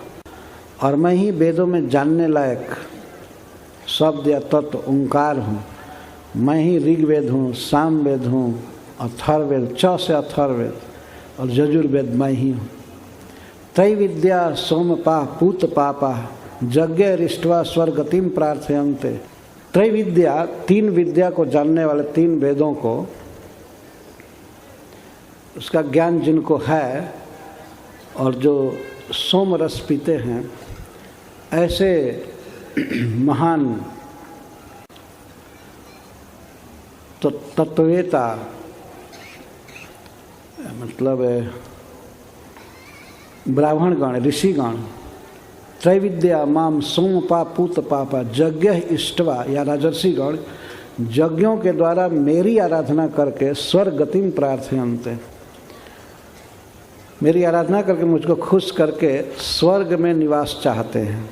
और मैं ही वेदों में जानने लायक शब्द या तत्व ओंकार हूँ। मैं ही ऋग्वेद हूँ, सामवेद हूँ, अथर्ववेद, च से अथर्ववेद, और यजुर्वेद मैं ही हूँ। त्रैविद्या सोमपा पूत पापा यज्ञ रिष्टवा स्वर्गतिम प्रार्थयन्ते। त्रैविद्या, तीन विद्या को जानने वाले, तीन वेदों को, उसका ज्ञान जिनको है और जो सोम रस पीते हैं, ऐसे महान तो तत्ववेता, मतलब ब्राह्मणगण ऋषिगण, त्रैविद्या माम सोमपा पूत पापा यज्ञ इष्टवा या राजर्षिगण यज्ञों के द्वारा मेरी आराधना करके स्वर्गतिम प्रार्थयन्ते, मेरी आराधना करके मुझको खुश करके स्वर्ग में निवास चाहते हैं।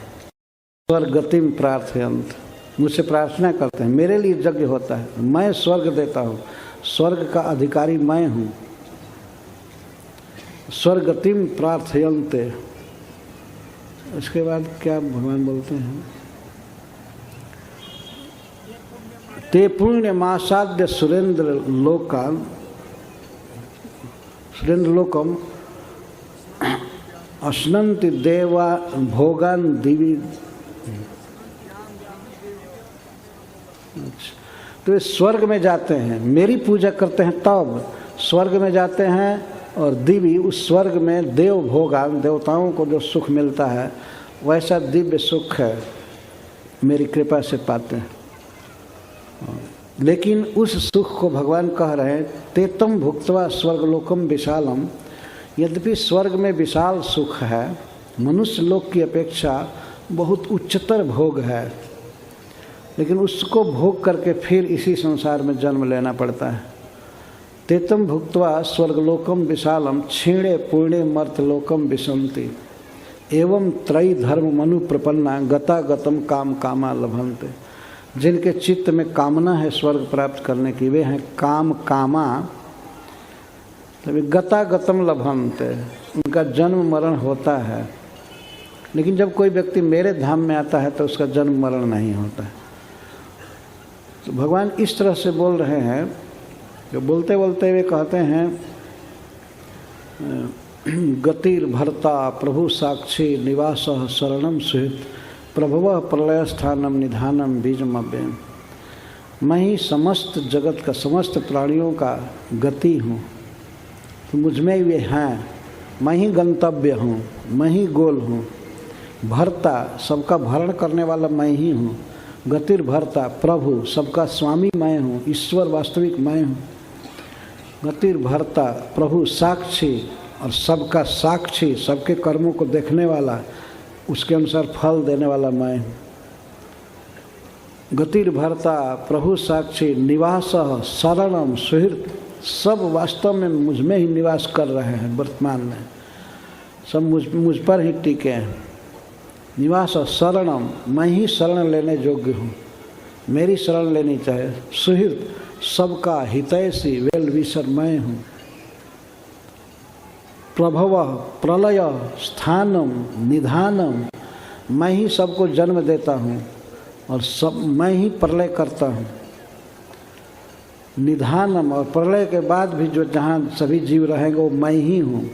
स्वर्गतिम प्रार्थयन्ते, मुझसे प्रार्थना करते हैं, मेरे लिए यज्ञ होता है, मैं स्वर्ग देता हूँ, स्वर्ग का अधिकारी मैं हूँ। स्वर्गतिम प्रार्थयन्ते। इसके बाद क्या भगवान बोलते हैं, ते पुण्य मासाद्य सुरेंद्र लोकम अश्नन्ति देवा भोगान दिवी। तो ये स्वर्ग में जाते हैं, मेरी पूजा करते हैं, तब स्वर्ग में जाते हैं, और दिव्य उस स्वर्ग में देव भोगान, देवताओं को जो सुख मिलता है वैसा दिव्य सुख है मेरी कृपा से पाते हैं। लेकिन उस सुख को भगवान कह रहे हैं तेतम भुक्त्वा स्वर्गलोकम विशालम। यद्यपि स्वर्ग में विशाल सुख है, मनुष्य लोक की अपेक्षा बहुत उच्चतर भोग है, लेकिन उसको भोग करके फिर इसी संसार में जन्म लेना पड़ता है। तेतम भुक्त्वा स्वर्गलोकम विशालम क्षीणे पूर्णे मर्तलोकम विशन्ति एवं त्रयी धर्म मनु प्रपन्ना गता गतम काम कामा लभन्ते। जिनके चित्त में कामना है स्वर्ग प्राप्त करने की, वे हैं काम कामा, तभी गता गतम लभन्ते, उनका जन्म मरण होता है। लेकिन जब कोई व्यक्ति मेरे धाम में आता है तो उसका जन्म मरण नहीं होता है। तो भगवान इस तरह से बोल रहे हैं, जो बोलते बोलते वे कहते हैं गतिर भर्ता प्रभु साक्षी निवास शरणम सुहित प्रभव प्रलय स्थानम निधानम बीजमव्ययम। मैं ही समस्त जगत का, समस्त प्राणियों का गति हूँ, तो मुझ में वे हैं, मैं ही गंतव्य हूँ, मैं ही गोल हूँ, भर्ता, सबका भरण करने वाला मैं ही हूँ। गतिर्भर्ता, प्रभु, सबका स्वामी मैं हूँ, ईश्वर वास्तविक मैं हूँ। गतिर्भर्ता, प्रभु साक्षी, और सबका साक्षी, सबके कर्मों को देखने वाला, उसके अनुसार फल देने वाला मैं हूँ। गतिर्भर्ता, प्रभु साक्षी, निवास शरणम सुहृत, सब वास्तव में मुझ में ही निवास कर रहे हैं। वर्तमान में सब मुझ पर ही टिके हैं। निवास शरणम, मैं ही शरण लेने योग्य हूँ, मेरी शरण लेनी चाहिए। सुहृत, सबका हितैषी, वेल विशर मैं हूँ। प्रभव, प्रलय, स्थानम, निधानम, मैं ही सबको जन्म देता हूँ और सब मैं ही प्रलय करता हूँ। निधानम, और प्रलय के बाद भी जो जहाँ सभी जीव रहेंगे वो मैं ही हूँ।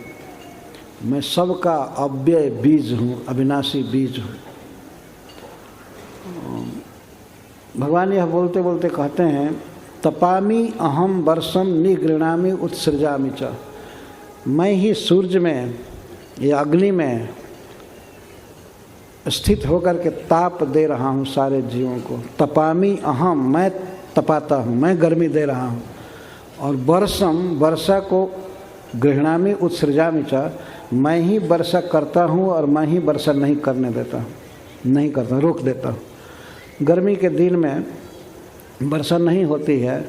मैं सबका अव्यय बीज हूँ, अविनाशी बीज हूँ। भगवान यह बोलते बोलते कहते हैं, तपामि अहम वर्षम निगृणामि उत्सृजामि च, मैं ही सूर्य में या अग्नि में स्थित होकर के ताप दे रहा हूँ सारे जीवों को। तपामि अहम, मैं तपाता हूँ, मैं गर्मी दे रहा हूँ। और वर्षम, वर्षा को गृह्णामि उत्सृजामि च, मैं ही वर्षा करता हूँ और मैं ही वर्षा नहीं करने देता हूँ, नहीं करता, रोक देता हूँ। गर्मी के दिन में वर्षा नहीं होती है,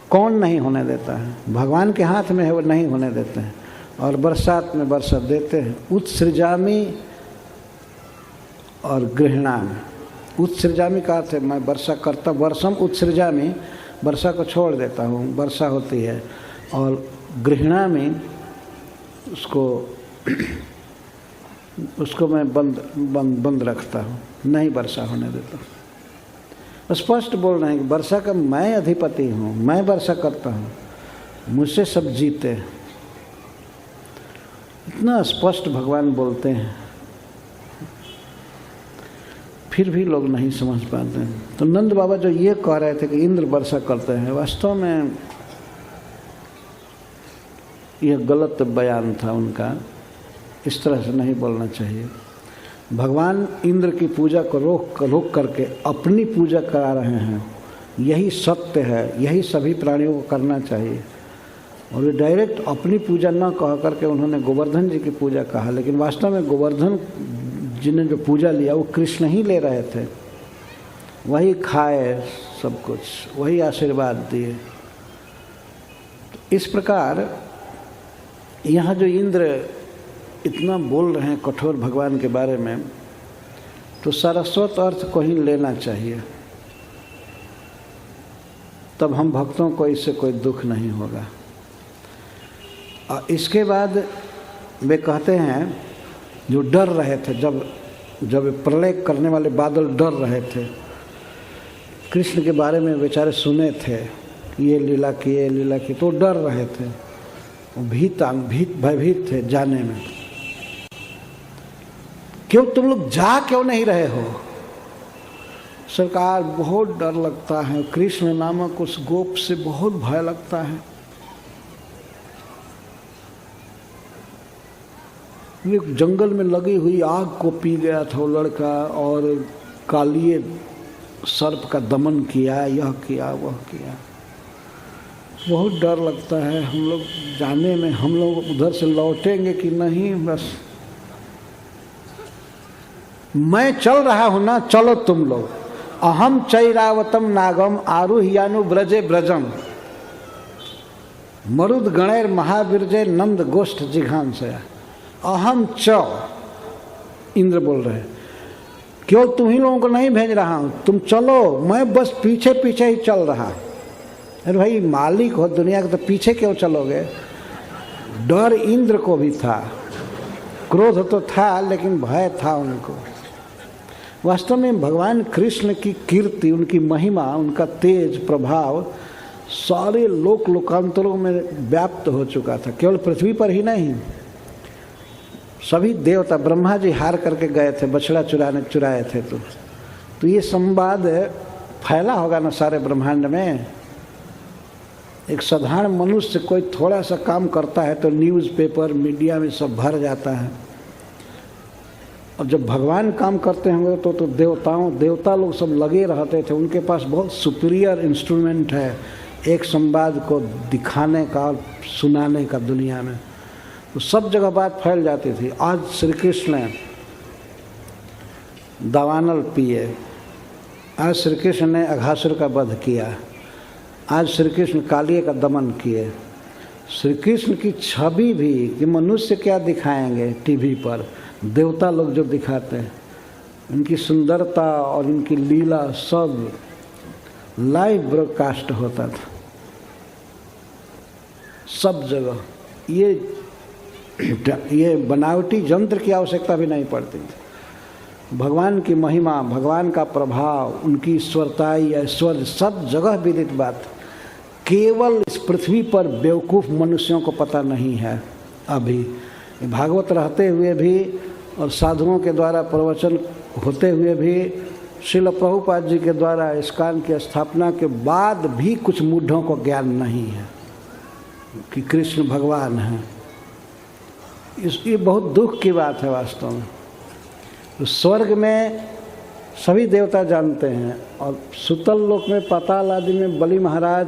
कौन नहीं होने देता है? भगवान के हाथ में है, वो नहीं होने देते हैं। और बरसात में वर्षा देते हैं। उत्सृजामि और गृह्णामि। उत्सृजामि का अर्थ है मैं वर्षा करता, वर्षम उत्सृजामि, वर्षा को छोड़ देता हूँ, वर्षा होती है। और गृह्णामि, उसको मैं बंद रखता हूँ, नहीं वर्षा होने देता। स्पष्ट बोल रहे हैं कि वर्षा का मैं अधिपति हूँ, मैं वर्षा करता हूँ, मुझसे सब जीते। इतना स्पष्ट भगवान बोलते हैं, फिर भी लोग नहीं समझ पाते हैं। तो नंद बाबा जो ये कह रहे थे कि इंद्र वर्षा करते हैं, वास्तव में यह गलत बयान था उनका। इस तरह से नहीं बोलना चाहिए। भगवान इंद्र की पूजा को रोक करके अपनी पूजा करा रहे हैं, यही सत्य है, यही सभी प्राणियों को करना चाहिए। और ये डायरेक्ट अपनी पूजा न कह करके उन्होंने गोवर्धन जी की पूजा कहा, लेकिन वास्तव में गोवर्धन जी ने जो पूजा लिया वो कृष्ण ही ले रहे थे। वही खाए सब कुछ, वही आशीर्वाद दिए। इस प्रकार यहाँ जो इंद्र इतना बोल रहे हैं कठोर भगवान के बारे में, तो सारस्वत अर्थ को ही लेना चाहिए, तब हम भक्तों को इससे कोई दुख नहीं होगा। और इसके बाद वे कहते हैं जो डर रहे थे, जब प्रलय करने वाले बादल डर रहे थे, कृष्ण के बारे में बेचारे सुने थे, ये लीला की, तो डर रहे थे, भयभीत थे जाने में। क्यों तुम लोग जा क्यों नहीं रहे हो? सरकार बहुत डर लगता है, कृष्ण नामक उस गोप से बहुत भय लगता है। एक जंगल में लगी हुई आग को पी गया था वो लड़का, और कालिए सर्प का दमन किया, यह किया वह किया। बहुत डर लगता है हम लोग जाने में, हम लोग उधर से लौटेंगे कि नहीं। बस मैं चल रहा हूं ना, चलो तुम लोग। अहम चैरावतम नागम आरुह्यानु ब्रजे ब्रजम मरुद गणैर महावीरजे नंद गोष्ठ जिघांसया। अहम च, इंद्र बोल रहे, क्यों तुम ही लोगों को नहीं भेज रहा हूं, तुम चलो, मैं बस पीछे पीछे ही चल रहा। अरे भाई मालिक हो दुनिया के, तो पीछे क्यों चलोगे? डर इंद्र को भी था, क्रोध तो था, लेकिन भय था उनको। वास्तव में भगवान कृष्ण की कीर्ति, उनकी महिमा, उनका तेज प्रभाव सारे लोकांतरों में व्याप्त हो चुका था। केवल पृथ्वी पर ही नहीं, सभी देवता, ब्रह्मा जी हार करके गए थे, बछड़ा चुराए थे। तो ये संवाद फैला होगा ना सारे ब्रह्मांड में। एक साधारण मनुष्य कोई थोड़ा सा काम करता है तो न्यूज़पेपर मीडिया में सब भर जाता है। और जब भगवान काम करते होंगे तो देवता लोग सब लगे रहते थे। उनके पास बहुत सुपीरियर इंस्ट्रूमेंट है एक संवाद को दिखाने का और सुनाने का दुनिया में, तो सब जगह बात फैल जाती थी। आज श्री कृष्ण ने दावानल पिए, आज श्री कृष्ण ने अघासुर का वध किया, आज श्री कृष्ण कालिये का दमन किए। श्री कृष्ण की छवि भी कि मनुष्य क्या दिखाएंगे टीवी पर, देवता लोग जो दिखाते हैं, इनकी सुंदरता और इनकी लीला सब लाइव ब्रॉडकास्ट होता था सब जगह। ये बनावटी यंत्र की आवश्यकता भी नहीं पड़ती थी। भगवान की महिमा, भगवान का प्रभाव, उनकी ईश्वरता या ऐश्वर्य सब जगह विदित बात। केवल इस पृथ्वी पर बेवकूफ़ मनुष्यों को पता नहीं है अभी। भागवत रहते हुए भी और साधुओं के द्वारा प्रवचन होते हुए भी, श्रील प्रभुपाद जी के द्वारा इस्कॉन की स्थापना के बाद भी कुछ मूढ़ों को ज्ञान नहीं है कि कृष्ण भगवान हैं। ये बहुत दुख की बात है वास्तव में। तो स्वर्ग में सभी देवता जानते हैं और सुतल लोक में, पाताल आदि में बलि महाराज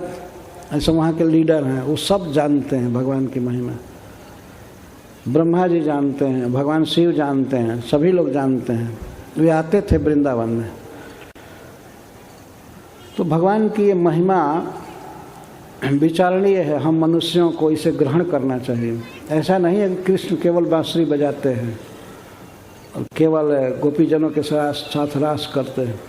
ऐसे वहाँ के लीडर हैं, वो सब जानते हैं भगवान की महिमा। ब्रह्मा जी जानते हैं, भगवान शिव जानते हैं, सभी लोग जानते हैं। वे आते थे वृंदावन में। तो भगवान की ये महिमा विचारणीय है, हम मनुष्यों को इसे ग्रहण करना चाहिए। ऐसा नहीं है कि कृष्ण केवल बांसुरी बजाते हैं और केवल गोपीजनों के साथ रास करते हैं।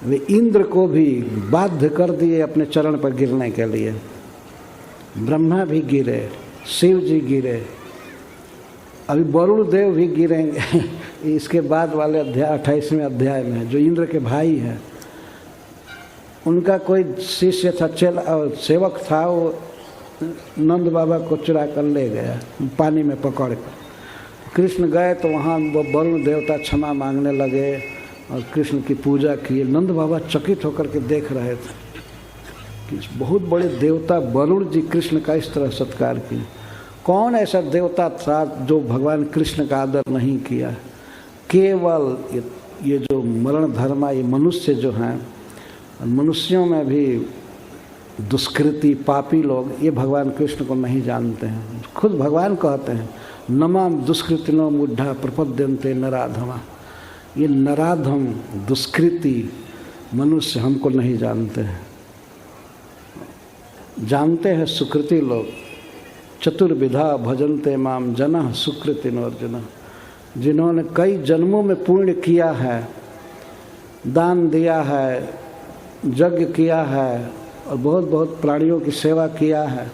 वे इंद्र को भी बाध्य कर दिए अपने चरण पर गिरने के लिए। ब्रह्मा भी गिरे, शिव जी गिरे, अभी वरुण देव भी गिरेंगे इसके बाद वाले अध्याय 28वें अध्याय में। जो इंद्र के भाई हैं, उनका कोई शिष्य था, सेवक था, वो नंद बाबा को चुरा कर ले गया पानी में पकड़ कर। कृष्ण गए तो वहाँ वो वरुण देवता क्षमा मांगने लगे और कृष्ण की पूजा की। नंद बाबा चकित होकर के देख रहे थे कि बहुत बड़े देवता वरुण जी कृष्ण का इस तरह सत्कार किए। कौन ऐसा देवता था जो भगवान कृष्ण का आदर नहीं किया? केवल ये जो मरण धर्मा, ये मनुष्य जो हैं, मनुष्यों में भी दुष्कृति पापी लोग, ये भगवान कृष्ण को नहीं जानते हैं। खुद भगवान कहते हैं, नमाम दुष्कृतिनो मूढ़ा प्रपद्यन्ते नराधमा। ये नराधम दुष्कृति मनुष्य हमको नहीं जानते हैं। जानते हैं सुकृति लोग। चतुर्विधा भजन्ते माम जनः सुकृतिनोर्जुन। जिन्होंने कई जन्मों में पुण्य किया है, दान दिया है, यज्ञ किया है और बहुत बहुत प्राणियों की सेवा किया है,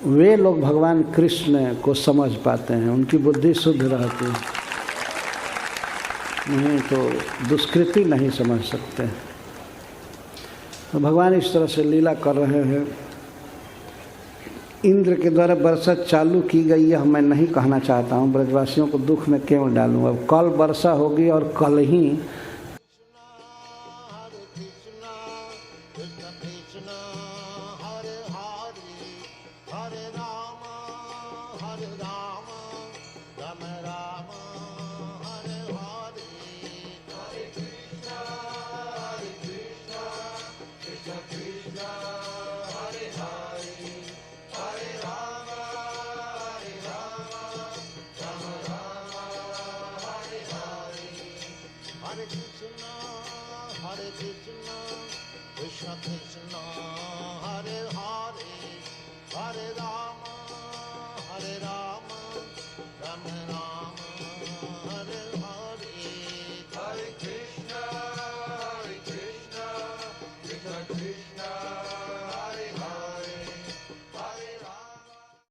वे लोग भगवान कृष्ण को समझ पाते हैं। उनकी बुद्धि शुद्ध रहती है, नहीं तो दुष्कृति नहीं समझ सकते। तो भगवान इस तरह से लीला कर रहे हैं। इंद्र के द्वारा वर्षा चालू की गई है, मैं नहीं कहना चाहता हूँ, ब्रजवासियों को दुख में क्यों डालूँ। अब कल वर्षा होगी और कल ही Krishna Krishna Hare Hare Hare Rama Rama Rama